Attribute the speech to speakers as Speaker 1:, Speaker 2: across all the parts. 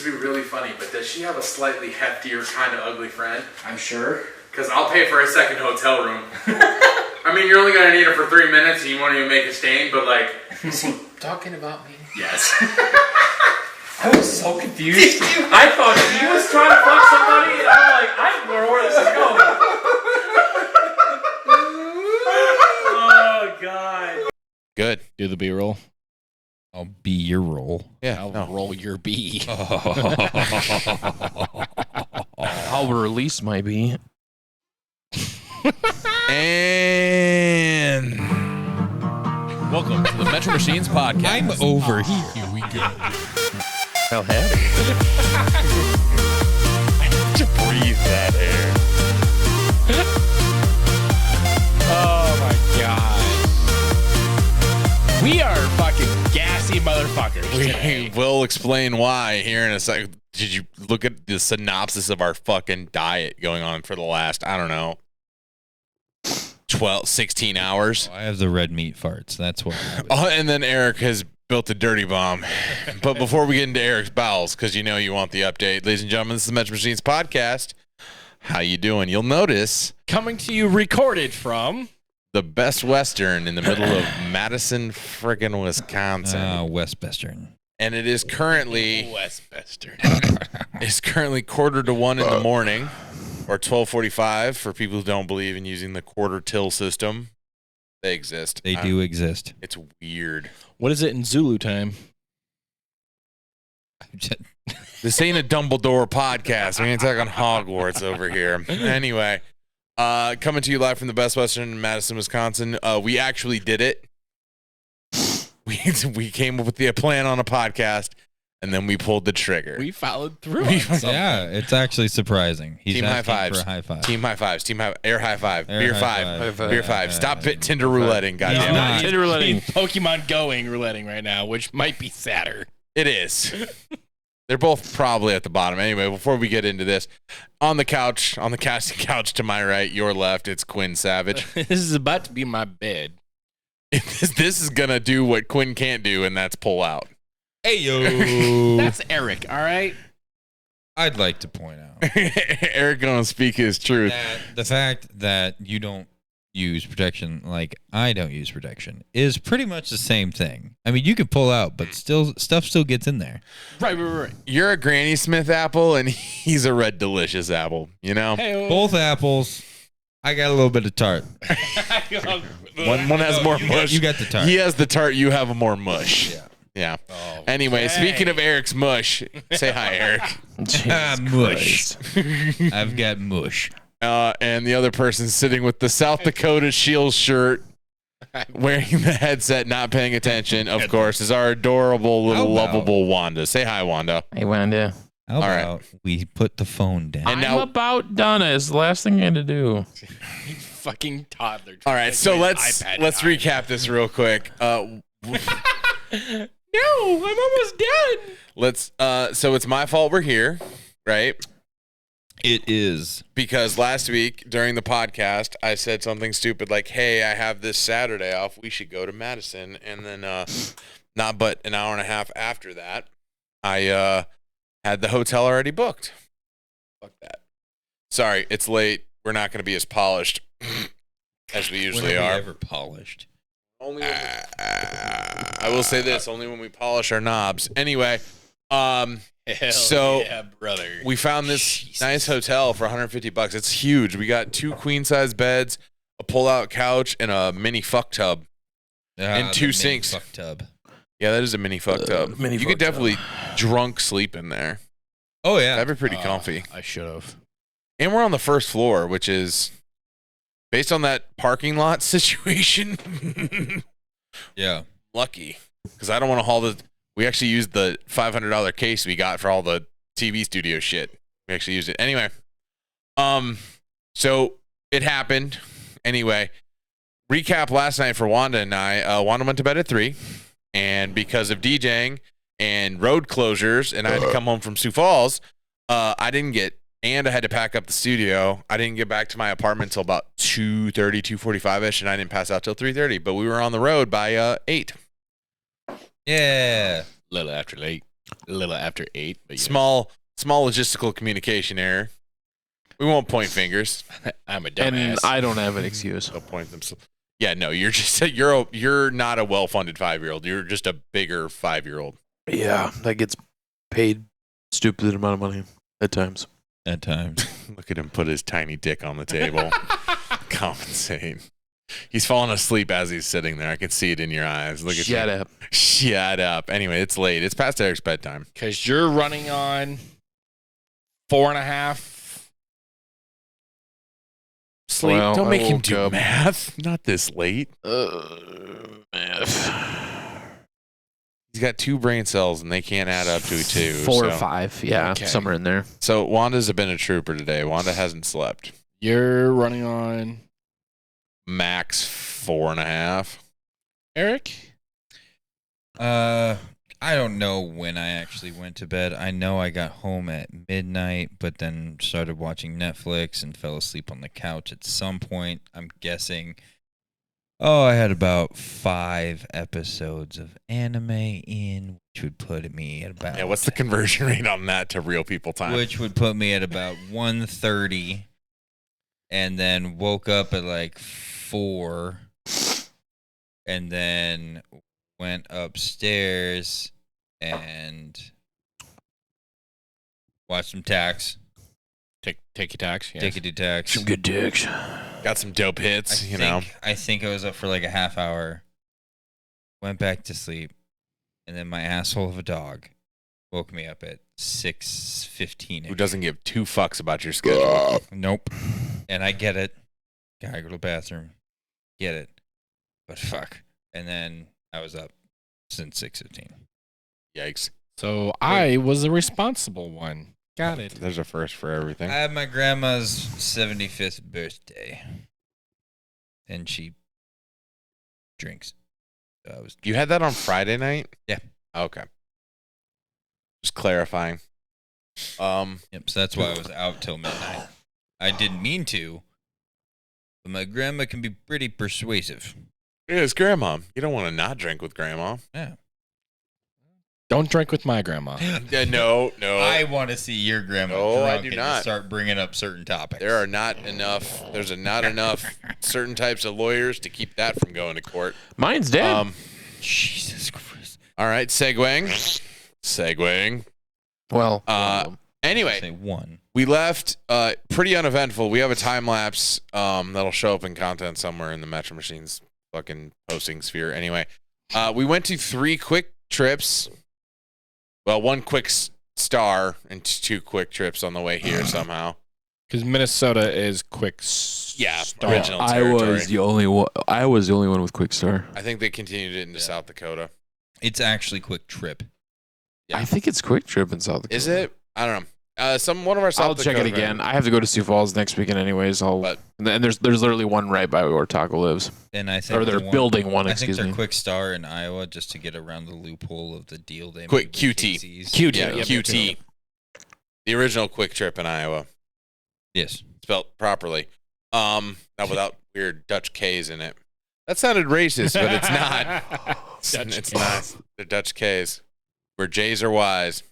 Speaker 1: will be really funny, but does she have a slightly heftier, kind of ugly friend?
Speaker 2: I'm sure.
Speaker 1: Because I'll pay for a second hotel room. I mean, you're only going to need it for 3 minutes and you won't even make a stain, but like...
Speaker 3: Is he talking about me?
Speaker 1: Yes.
Speaker 3: I was so confused. I thought he was trying to fuck somebody, and I'm like, I don't know where this is going. Oh, God.
Speaker 4: Good.
Speaker 5: Do the B-roll.
Speaker 4: I'll be your roll.
Speaker 5: Yeah, I'll roll your B.
Speaker 3: I'll release my B.
Speaker 4: And welcome to the Metro Machines podcast. I'm over here. Here we go.
Speaker 3: Hell, howdy.
Speaker 4: To breathe that air.
Speaker 5: Oh my god. We are fucking gassy motherfuckers.
Speaker 4: We will explain why here in a second. Did you look at the synopsis of our fucking diet going on for the last, I don't know, 16 hours?
Speaker 6: I have the red meat farts. That's what.
Speaker 4: Oh, and then Eric has built a dirty bomb. But before we get into Eric's bowels, because you know you want the update, ladies and gentlemen, this is the Metro Machines podcast. How you doing? You'll notice
Speaker 5: Coming to you recorded from
Speaker 4: the Best Western in the middle of Madison, friggin' Wisconsin.
Speaker 6: Westwestern.
Speaker 4: And it is currently
Speaker 5: Westchester.
Speaker 4: it's currently 1:45 in the morning, or 12:45 for people who don't believe in using the quarter till system. They exist.
Speaker 6: They do exist.
Speaker 4: It's weird.
Speaker 5: What is it in Zulu time?
Speaker 4: This ain't a Dumbledore podcast. We ain't talking Hogwarts over here. Anyway, coming to you live from the Best Western in Madison, Wisconsin. We actually did it. We came up with the plan on a podcast, and then we pulled the trigger.
Speaker 5: We followed through.
Speaker 6: Yeah, it's actually surprising. He's
Speaker 4: Team high
Speaker 6: asking
Speaker 4: fives.
Speaker 6: for a high five.
Speaker 4: Team high fives. Team high air high five.
Speaker 6: Air
Speaker 4: Beer
Speaker 6: high
Speaker 4: five.
Speaker 6: five.
Speaker 4: Beer five. Stop Tinder rouletting. Goddamn.
Speaker 6: not.
Speaker 5: Tinder rouletting. Pokemon going rouletting right now, which might be sadder.
Speaker 4: It is. They're both probably at the bottom. Anyway, before we get into this, on the couch, on the casting couch to my right, your left, it's Quinn Savage.
Speaker 5: This is about to be my bed.
Speaker 4: This is going to do what Quinn can't do, and that's pull out.
Speaker 6: Hey, yo.
Speaker 5: That's Eric, all right?
Speaker 6: I'd like to point out
Speaker 4: Eric going to speak his truth.
Speaker 6: that the fact that you don't use protection like I don't use protection is pretty much the same thing. I mean, you can pull out, but stuff still gets in there.
Speaker 5: Right.
Speaker 4: You're a Granny Smith apple, and he's a Red Delicious apple, you know?
Speaker 5: Hey,
Speaker 6: Both apples. I got a little bit of tart.
Speaker 4: One has more mush.
Speaker 6: You got the tart.
Speaker 4: He has the tart. You have more mush.
Speaker 6: Yeah.
Speaker 4: Yeah. Anyway, speaking of Eric's mush, say hi, Eric.
Speaker 6: Mush. I've got mush.
Speaker 4: And the other person sitting with the South Dakota Shield shirt, wearing the headset, not paying attention, of course, is our adorable little lovable Wanda. Say hi, Wanda.
Speaker 3: Hey, Wanda.
Speaker 6: How about we put the phone down?
Speaker 4: And
Speaker 3: I'm
Speaker 4: now-
Speaker 3: about done. It's the last thing I had to do.
Speaker 5: You fucking toddler.
Speaker 4: All right, so let's recap this real quick.
Speaker 5: No, I'm almost done.
Speaker 4: So it's my fault we're here, right?
Speaker 6: It is.
Speaker 4: Because last week during the podcast, I said something stupid like, hey, I have this Saturday off. We should go to Madison. And then not but an hour and a half after that, I had the hotel already booked. Fuck that. Sorry, it's late. We're not going to be as polished as we usually are.
Speaker 6: Ever polished.
Speaker 4: Only when I will say this, only when we polish our knobs. Anyway,
Speaker 5: Hell
Speaker 4: so
Speaker 5: yeah, brother.
Speaker 4: we found this nice hotel for $150. It's huge. We got 2 queen-size beds, a pull-out couch, and a mini fuck tub. And 2 sinks.
Speaker 6: Fuck tub.
Speaker 4: Yeah, that is a mini fuck tub.
Speaker 3: Mini
Speaker 4: You
Speaker 3: fuck
Speaker 4: could definitely drunk sleep in there.
Speaker 6: Oh, yeah.
Speaker 4: That'd be pretty comfy.
Speaker 5: I should have.
Speaker 4: And we're on the first floor, which is based on that parking lot situation.
Speaker 6: Yeah.
Speaker 4: Lucky, because I don't want to haul the. We actually used the $500 case we got for all the TV studio shit. We actually used it anyway. So it happened. Anyway, recap last night for Wanda and I. Wanda went to bed at 3, and because of DJing and road closures, and I had to come home from Sioux Falls, I didn't get. And I had to pack up the studio. I didn't get back to my apartment until about 2:30, 2:45ish, and I didn't pass out till 3:30. But we were on the road by 8.
Speaker 6: Yeah.
Speaker 5: A little after late. A little after 8. But
Speaker 4: Small logistical communication error. We won't point fingers.
Speaker 5: I'm a dumbass.
Speaker 2: And I don't have an excuse.
Speaker 4: They'll point them. Yeah, no, you're just you're not a well-funded 5-year-old. You're just a bigger 5-year-old.
Speaker 2: Yeah, that gets paid stupid amount of money at times.
Speaker 6: At times.
Speaker 4: Look at him put his tiny dick on the table. Compensate. He's falling asleep as he's sitting there. I can see it in your eyes. Look at
Speaker 2: Shut
Speaker 4: you.
Speaker 2: up.
Speaker 4: Shut up. Anyway, it's late. It's past Eric's bedtime.
Speaker 5: Because you're running on 4.5 sleep.
Speaker 2: Well,
Speaker 4: Don't
Speaker 2: I
Speaker 4: make him
Speaker 2: woke
Speaker 4: do
Speaker 2: up-
Speaker 4: math. Not this late.
Speaker 2: Math.
Speaker 4: He's got 2 brain cells and they can't add up to 2.
Speaker 2: 4 or
Speaker 4: so.
Speaker 2: 5. Yeah,
Speaker 5: Okay.
Speaker 2: somewhere in there.
Speaker 4: So Wanda's been a trooper today. Wanda hasn't slept.
Speaker 5: You're running on
Speaker 4: Max 4.5.
Speaker 5: Eric?
Speaker 6: I don't know when I actually went to bed. I know I got home at midnight, but then started watching Netflix and fell asleep on the couch at some point. I'm guessing. Oh, I had about 5 episodes of anime in, which would put me at about.
Speaker 4: Yeah, what's the conversion rate on that to real people time?
Speaker 6: Which would put me at about 1:30, and then woke up at like 4, and then went upstairs and watched some tax.
Speaker 5: Take your tax. Yes.
Speaker 6: Take it to tax.
Speaker 2: Some good dicks.
Speaker 4: Got some dope hits,
Speaker 6: I think I was up for like a half hour. Went back to sleep, and then my asshole of a dog woke me up at 6:15.
Speaker 4: Who doesn't give 2 fucks about your schedule?
Speaker 6: Nope. And I get it. Gotta go to the bathroom. Get it. But fuck. And then I was up since 6:15.
Speaker 4: Yikes.
Speaker 5: So I was the responsible one. Got it.
Speaker 4: There's a first for everything.
Speaker 6: I had my grandma's 75th birthday. And she drinks. So I was
Speaker 4: You had that on Friday night?
Speaker 6: Yeah.
Speaker 4: Okay. Just clarifying.
Speaker 6: Yep, so that's why I was out till midnight. I didn't mean to, but my grandma can be pretty persuasive.
Speaker 4: Yeah, it's grandma. You don't want to not drink with grandma.
Speaker 6: Yeah.
Speaker 5: Don't drink with my grandma.
Speaker 4: Yeah, no.
Speaker 6: I want to see your grandma
Speaker 4: No, I
Speaker 6: drunk
Speaker 4: do
Speaker 6: and
Speaker 4: not.
Speaker 6: start bringing up certain topics.
Speaker 4: There are not enough. There's not enough certain types of lawyers to keep that from going to court.
Speaker 2: Mine's dead.
Speaker 6: Jesus Christ.
Speaker 4: All right, segueing.
Speaker 2: Well,
Speaker 4: Anyway,
Speaker 6: Say one.
Speaker 4: we left pretty uneventful. We have a time lapse that'll show up in content somewhere in the Metro Machines fucking posting sphere. Anyway, we went to 3 quick trips. Well, 1 quick star and 2 quick trips on the way here somehow.
Speaker 5: Because Minnesota is quick.
Speaker 4: Yeah,
Speaker 5: start.
Speaker 4: original
Speaker 2: I
Speaker 4: territory.
Speaker 2: was the only one. I was the only one with Quick Star.
Speaker 4: I think they continued it into South Dakota.
Speaker 6: It's actually Quick Trip.
Speaker 4: Yeah.
Speaker 2: I think it's Quick Trip in South Dakota.
Speaker 4: Is it? I don't know. One of our South
Speaker 2: I'll check it
Speaker 4: Dakota
Speaker 2: again.
Speaker 4: friends-
Speaker 2: I have to go to Sioux Falls next weekend, anyways. And there's literally one right by where Taco lives,
Speaker 6: And I think
Speaker 2: or they're
Speaker 6: the one-
Speaker 2: building one.
Speaker 6: I think
Speaker 2: Excuse
Speaker 6: they're
Speaker 2: me.
Speaker 6: Quick Star in Iowa just to get around the loophole of the deal they
Speaker 4: Quick
Speaker 6: made with
Speaker 4: QT.
Speaker 6: Casey's.
Speaker 2: QT.
Speaker 4: Yeah,
Speaker 2: Yeah,
Speaker 4: QT. The original Quick Trip in Iowa,
Speaker 6: Yes.
Speaker 4: spelt properly. Not without weird Dutch K's in it. That sounded racist, but it's not. It's not. They're Dutch K's. Where J's are Y's.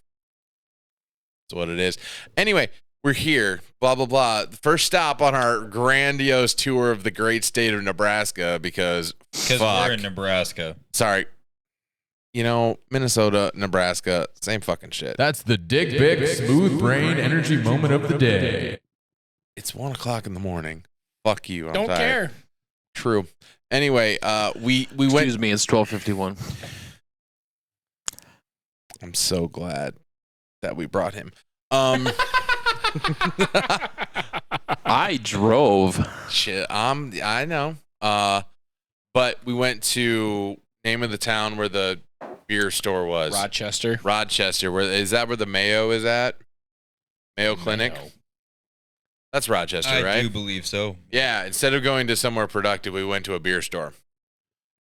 Speaker 4: That's what it is. Anyway, we're here. Blah, blah, blah. First stop on our grandiose tour of the great state of Nebraska because
Speaker 6: We're in Nebraska.
Speaker 4: Sorry. Minnesota, Nebraska, same fucking shit.
Speaker 7: That's the Dick Vic Smooth Brain Energy Moment of the Day.
Speaker 4: It's 1 o'clock in the morning. Fuck you. I'm
Speaker 5: Don't
Speaker 4: tired.
Speaker 5: care.
Speaker 4: True. Anyway, we went.
Speaker 2: Excuse me, it's 12:51.
Speaker 4: I'm so glad that we brought him.
Speaker 2: I drove.
Speaker 4: Shit. I know. But we went to name of the town where the beer store was.
Speaker 5: Rochester.
Speaker 4: Rochester. Is that where the Mayo is at? Mayo Clinic.
Speaker 5: Mayo.
Speaker 4: That's Rochester,
Speaker 6: I
Speaker 4: right?
Speaker 6: do believe so.
Speaker 4: Yeah. Instead of going to somewhere productive, we went to a beer store,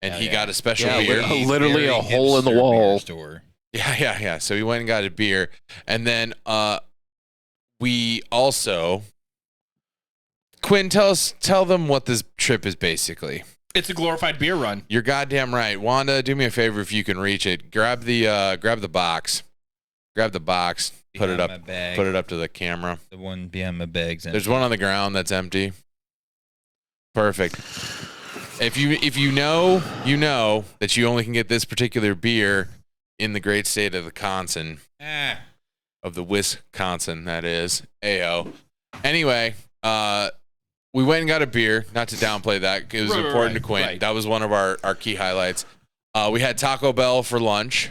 Speaker 4: and
Speaker 5: Hell
Speaker 4: he
Speaker 5: yeah.
Speaker 4: got a special
Speaker 2: Yeah,
Speaker 4: beer.
Speaker 2: literally
Speaker 6: Very
Speaker 2: a hole in the
Speaker 6: hipster
Speaker 2: wall.
Speaker 6: beer store.
Speaker 4: Yeah. So we went and got a beer, and then we also. Quinn, tell them what this trip is basically.
Speaker 5: It's a glorified beer run.
Speaker 4: You're goddamn right. Wanda, do me a favor if you can reach it. Grab the box. Grab the box, put it
Speaker 6: Behind
Speaker 4: up,
Speaker 6: my bag.
Speaker 4: put it up to the camera.
Speaker 6: The one behind my bags.
Speaker 4: There's one on the ground that's empty. Perfect. If you know, you know that you only can get this particular beer in the great state of Wisconsin. Of the Wisconsin, that is. Ayo. Anyway, we went and got a beer. Not to downplay that. It was important to Quinn.
Speaker 5: right.
Speaker 4: That was one of our key highlights. We had Taco Bell for lunch.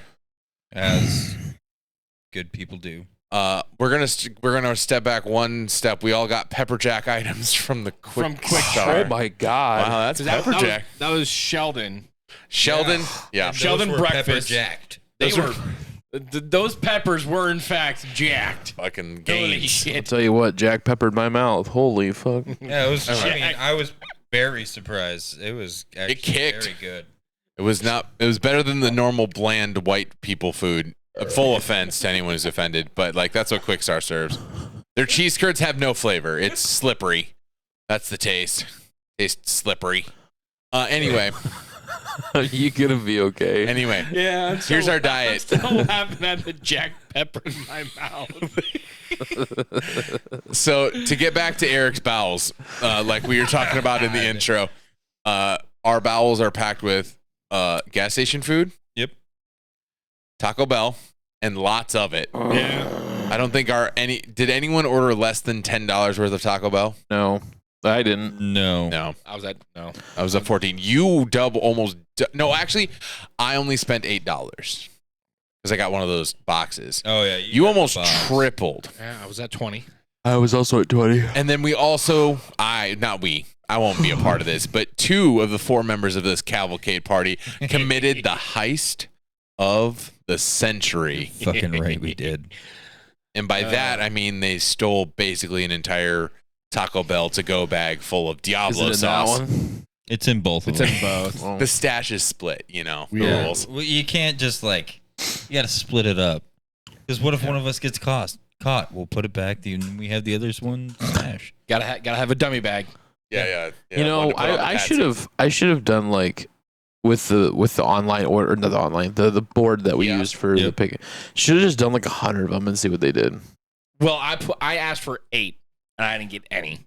Speaker 6: As good people do.
Speaker 4: We're gonna step back one step. We all got pepper jack items from the
Speaker 5: From
Speaker 4: Quick
Speaker 5: Quick
Speaker 4: Start.
Speaker 2: Oh my god.
Speaker 4: Wow, that's
Speaker 5: That
Speaker 4: pepper jack.
Speaker 5: was Sheldon.
Speaker 4: Sheldon, yeah.
Speaker 5: Sheldon
Speaker 6: Those were
Speaker 5: breakfast.
Speaker 6: pepper jacked.
Speaker 5: They were. Those peppers were in fact jacked.
Speaker 4: Fucking
Speaker 5: Holy
Speaker 4: gains.
Speaker 2: I'll
Speaker 5: shit!
Speaker 2: tell you what, Jack peppered my mouth. Holy fuck.
Speaker 6: Yeah, it was.
Speaker 4: All right.
Speaker 6: I mean, I was very surprised. It was actually
Speaker 4: kicked.
Speaker 6: very good.
Speaker 4: It was not. It was better than the normal bland white people food. Full offense to anyone who's offended, but like that's what Quick Start serves. Their cheese curds have no flavor. It's slippery. That's the taste. Tastes slippery. Anyway.
Speaker 2: You gonna be okay?
Speaker 4: Anyway.
Speaker 5: Yeah.
Speaker 4: Here's our diet.
Speaker 5: I'm still laughing at the jack pepper in my mouth.
Speaker 4: So to get back to Eric's bowels, like we were talking about in the intro, our bowels are packed with gas station food.
Speaker 6: Yep.
Speaker 4: Taco Bell, and lots of it.
Speaker 5: Yeah.
Speaker 4: I don't think did anyone order less than $10 worth of Taco Bell?
Speaker 2: No, I didn't.
Speaker 6: No.
Speaker 4: No,
Speaker 5: I was at no.
Speaker 4: I was at 14. You no, actually, I only spent $8 because I got one of those boxes.
Speaker 6: Oh yeah.
Speaker 4: You
Speaker 6: got
Speaker 4: almost
Speaker 6: the box.
Speaker 4: tripled.
Speaker 5: Yeah, I was at 20.
Speaker 2: I was also at 20.
Speaker 4: And then we also, I won't be a part of this, but 2 of the 4 members of this cavalcade party committed the heist of the century.
Speaker 6: Fucking right, we did.
Speaker 4: And by that, I mean they stole basically an entire Taco Bell to-go bag full of
Speaker 2: Is
Speaker 4: Diablo
Speaker 2: it in
Speaker 4: sauce.
Speaker 2: that one?
Speaker 6: It's in both of
Speaker 5: It's
Speaker 6: them.
Speaker 5: in both.
Speaker 2: Oh.
Speaker 4: The stash is split,
Speaker 6: Yeah.
Speaker 4: rules.
Speaker 6: Well, you can't just like. You got to split it up. Because what if one of us gets caught? We'll put it back. And we have the others one smash.
Speaker 5: Gotta have a dummy bag.
Speaker 4: Yeah.
Speaker 2: You know,
Speaker 4: one to put on the
Speaker 2: I
Speaker 4: patsy.
Speaker 2: should have done like with the online order, not the online, the board that we
Speaker 4: Yeah.
Speaker 2: used for the
Speaker 6: Yep.
Speaker 2: picking. Should have just done like 100 of them and see what they did.
Speaker 5: Well, I asked for 8 and I didn't get any.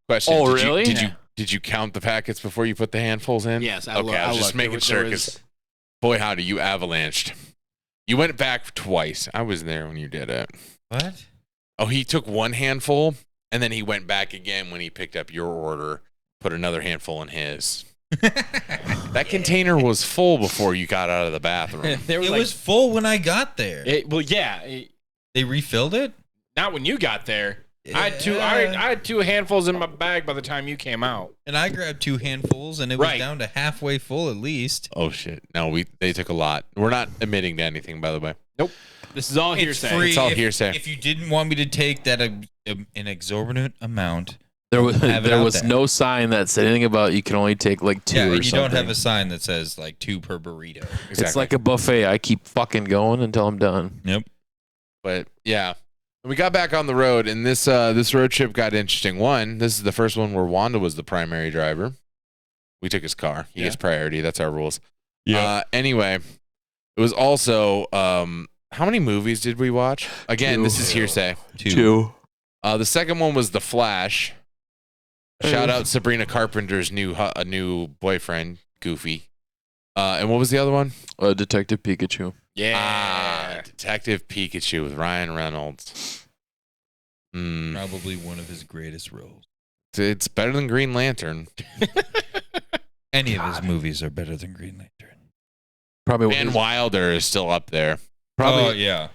Speaker 4: Question.
Speaker 2: Oh,
Speaker 4: did you-
Speaker 2: really?
Speaker 4: Did you count the packets before you put the handfuls in?
Speaker 5: Yes, I
Speaker 4: Okay, I was just making sure because, boy, howdy, you avalanched. You went back twice. I was there when you did it.
Speaker 6: What?
Speaker 4: Oh, he took one handful and then he went back again when he picked up your order, put another handful in his. That container was full before you got out of the bathroom.
Speaker 5: There was
Speaker 6: It
Speaker 5: like,
Speaker 6: was full when I got there.
Speaker 5: They
Speaker 6: refilled it?
Speaker 5: not when you got there. I had two.
Speaker 6: Yeah.
Speaker 5: I had 2 handfuls in my bag by the time you came out.
Speaker 6: And I grabbed 2 handfuls, and it was
Speaker 5: Right.
Speaker 6: down to halfway full at least.
Speaker 4: Oh shit! No, they took a lot. We're not admitting to anything, by the way.
Speaker 5: This is all
Speaker 6: It's
Speaker 5: hearsay.
Speaker 6: free.
Speaker 4: It's all
Speaker 6: if,
Speaker 4: hearsay.
Speaker 6: If you didn't want me to take that an exorbitant amount,
Speaker 2: There was
Speaker 6: Have it
Speaker 2: there
Speaker 6: out
Speaker 2: was
Speaker 6: there.
Speaker 2: no sign that said anything about you can only take like 2
Speaker 6: yeah,
Speaker 2: or
Speaker 6: and you
Speaker 2: something.
Speaker 6: don't have a sign that says like 2 per burrito.
Speaker 2: It's like a buffet. I keep fucking going until I'm done.
Speaker 6: Yep.
Speaker 4: But yeah, we got back on the road, and this road trip got interesting. This is the first one where Wanda was the primary driver. We took his car. He gets priority. That's our rules. Anyway, it was also how many movies did we watch? Again,
Speaker 2: 2.
Speaker 4: this is hearsay.
Speaker 6: 2.
Speaker 4: The second one was The Flash. Shout out Sabrina Carpenter's new boyfriend, Goofy. And what was the other one?
Speaker 2: Detective Pikachu.
Speaker 5: Yeah.
Speaker 4: Detective Pikachu with Ryan Reynolds.
Speaker 6: Probably one of his greatest roles.
Speaker 4: It's better than Green Lantern.
Speaker 6: Any of his movies are better than Green Lantern.
Speaker 2: Probably
Speaker 4: Van Wilder is still up there.
Speaker 6: yeah.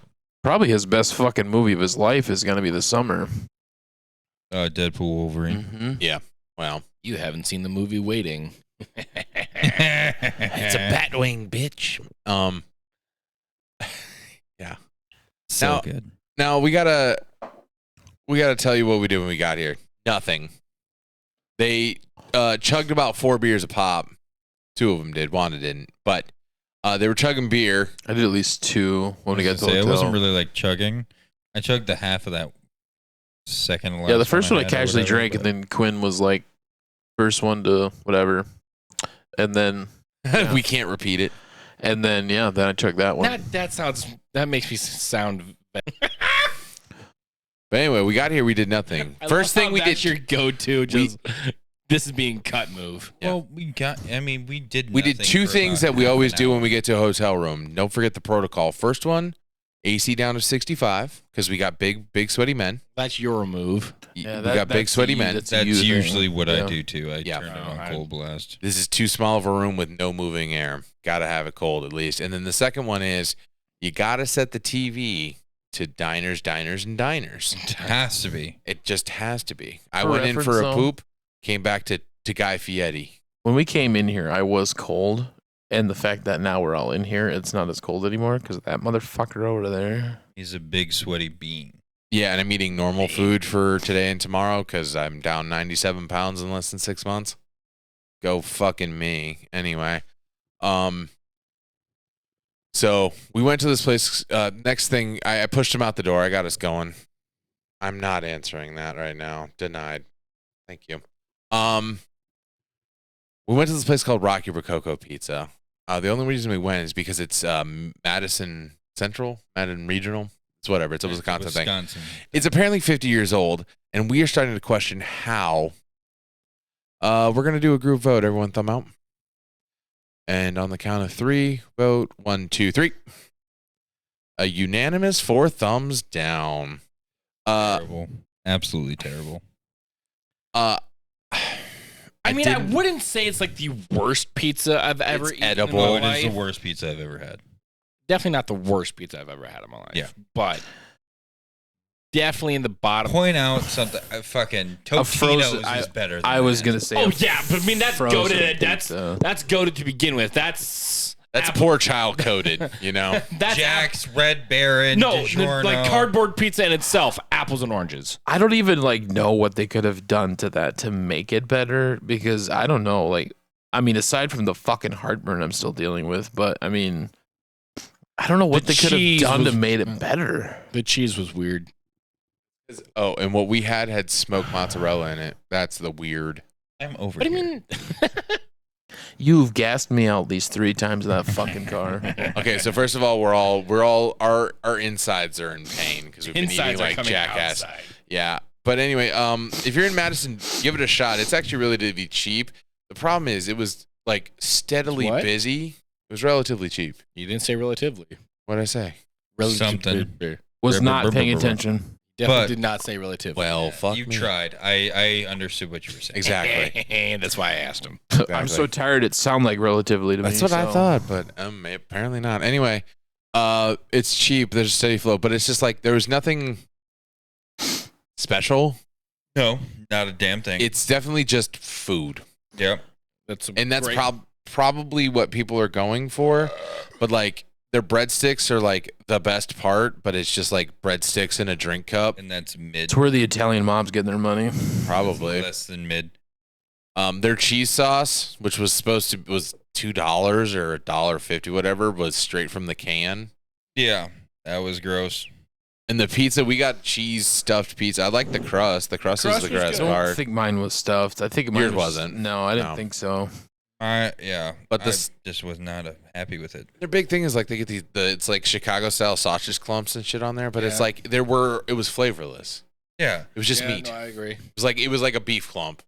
Speaker 2: Probably his best fucking movie of his life is gonna be The Summer.
Speaker 6: Deadpool Wolverine.
Speaker 2: Mm-hmm.
Speaker 4: Well,
Speaker 5: You haven't seen the movie Waiting.
Speaker 4: it's a Batwing, bitch. Yeah.
Speaker 6: So
Speaker 4: Now-
Speaker 6: good.
Speaker 4: Now we gotta tell you what we did when we got here. Nothing. They chugged about 4 beers a pop. 2 of them did. Wanda didn't. But they were chugging beer.
Speaker 2: I did at least 2 when we got to the
Speaker 6: It
Speaker 2: hotel.
Speaker 6: wasn't really like chugging. I chugged the half of that second to last
Speaker 2: Yeah, the first one I
Speaker 6: had or
Speaker 2: casually
Speaker 6: whatever,
Speaker 2: drank,
Speaker 6: but-
Speaker 2: and then Quinn was like, first one to whatever, and then
Speaker 4: We can't repeat it.
Speaker 2: yeah, then I took that one.
Speaker 5: That That makes me sound.
Speaker 4: But anyway, we got here. We did nothing. First thing we did.
Speaker 5: That's your go-to. Just this is being cut move.
Speaker 4: Yeah.
Speaker 6: Well, we did.
Speaker 4: We did two things that we always do when we get to a hotel room. Don't forget the protocol. First one, AC down to 65 because we got big sweaty men.
Speaker 5: That's your move.
Speaker 4: We got big sweaty men.
Speaker 6: That's usually what I do too. I
Speaker 4: Yeah.
Speaker 6: turn it on cold blast.
Speaker 4: This is too small of a room with no moving air. Got to have it cold at least. And then the second one is you got to set the TV to diners, and diners.
Speaker 6: It has to be.
Speaker 4: It just has to be. I
Speaker 2: For
Speaker 4: went in for
Speaker 2: reference,
Speaker 4: a
Speaker 2: though,
Speaker 4: poop, came back to Guy Fieri.
Speaker 2: When we came in here, I was cold, and the fact that now we're all in here, it's not as cold anymore because that motherfucker over there.
Speaker 6: He's a big sweaty bean.
Speaker 4: Yeah, and I'm eating normal food for today and tomorrow because I'm down 97 pounds in less than 6 months. Go fucking me. Anyway, so we went to this place. Next thing, I pushed him out the door. I got us going. I'm not answering that right now. Denied. Thank you. We went to this place called Rocky Rococo Pizza. The only reason we went is because it's Madison Central, Madison Regional. It's whatever. It's a Wisconsin thing. It's apparently 50 years old, and we are starting to question how. We're going to do a group vote. Everyone thumb out. And on the count of 3, vote 1, 2, 3. A unanimous 4 thumbs down.
Speaker 6: Terrible. Absolutely terrible.
Speaker 5: I mean, I wouldn't say it's like the worst pizza I've ever eaten.
Speaker 4: edible.
Speaker 6: No,
Speaker 5: In my
Speaker 6: it is the
Speaker 5: life.
Speaker 6: worst pizza I've ever had.
Speaker 5: Definitely not the worst pizza I've ever had in my life.
Speaker 6: Yeah.
Speaker 5: But definitely in the bottom.
Speaker 6: Point out something. Fucking Totino's is better than
Speaker 2: I was
Speaker 6: that.
Speaker 2: going to say.
Speaker 5: Oh yeah, but I mean that's
Speaker 2: frozen
Speaker 5: goated.
Speaker 2: pizza.
Speaker 5: That's goated to begin with. That's
Speaker 4: poor child coded, you know?
Speaker 5: that's
Speaker 6: Jack's, Red Baron,
Speaker 5: no,
Speaker 6: DiGiorno.
Speaker 5: like cardboard pizza in itself, apples and oranges.
Speaker 2: I don't even know what they could have done to that to make it better because I don't know. I mean, aside from the fucking heartburn I'm still dealing with, but I mean, I don't know what
Speaker 5: The
Speaker 2: they could have
Speaker 5: cheese
Speaker 2: done to
Speaker 5: was-
Speaker 2: made it better.
Speaker 5: The cheese was weird.
Speaker 4: Oh, and what we had smoked mozzarella in it. That's the weird.
Speaker 6: I'm over
Speaker 5: What do you
Speaker 6: here.
Speaker 5: mean?
Speaker 2: You've gassed me out at least 3 times in that fucking car.
Speaker 4: Okay, so first of all, our insides are in pain because we've been eating
Speaker 5: Insides are
Speaker 4: like
Speaker 5: coming
Speaker 4: jackass.
Speaker 5: outside.
Speaker 4: Yeah, but anyway, if you're in Madison, give it a shot. It's actually really cheap. The problem is it was like steadily
Speaker 5: What?
Speaker 4: busy. It was relatively cheap.
Speaker 5: You didn't say relatively.
Speaker 4: What did I say?
Speaker 6: Something.
Speaker 2: Was not paying attention.
Speaker 5: Definitely
Speaker 6: But-
Speaker 5: did not say relatively.
Speaker 4: Well, fuck
Speaker 6: You
Speaker 4: me.
Speaker 6: tried. I understood what you were saying.
Speaker 4: Exactly.
Speaker 5: That's why I asked him.
Speaker 2: I'm so tired. It sounded like relatively to me.
Speaker 4: That's what I
Speaker 2: so-
Speaker 4: thought, but apparently not. Anyway, it's cheap. There's a steady flow, but it's just like there was nothing special.
Speaker 6: No, not a damn thing.
Speaker 4: It's definitely just food,
Speaker 6: Yep.
Speaker 4: and that's
Speaker 5: great.
Speaker 4: probably what people are going for. But like their breadsticks are like the best part, but it's just like breadsticks in a drink cup,
Speaker 6: And that's mid.
Speaker 2: It's where the Italian mob's getting their money.
Speaker 4: probably.
Speaker 6: Less than mid.
Speaker 4: Their cheese sauce, which was supposed to was $2 or $1.50, whatever, was straight from the can.
Speaker 6: Yeah, that was gross.
Speaker 4: And the pizza, we got cheese stuffed pizza. I like the crust. The crust is
Speaker 5: Crust
Speaker 4: the
Speaker 5: was
Speaker 4: best
Speaker 5: good.
Speaker 2: I
Speaker 4: part.
Speaker 2: don't think mine was stuffed. I think mine
Speaker 4: Yours
Speaker 2: was,
Speaker 4: wasn't.
Speaker 2: No, I didn't
Speaker 4: No.
Speaker 2: think so.
Speaker 6: Yeah.
Speaker 4: But
Speaker 6: I
Speaker 4: this-
Speaker 6: just was not happy with it.
Speaker 4: Their big thing is like they get it's like Chicago style sausage clumps and shit on there, but it's
Speaker 5: Yeah.
Speaker 4: like it was flavorless.
Speaker 6: Yeah.
Speaker 4: It was just
Speaker 5: Yeah,
Speaker 4: meat.
Speaker 5: No, I agree.
Speaker 4: It was like a beef clump.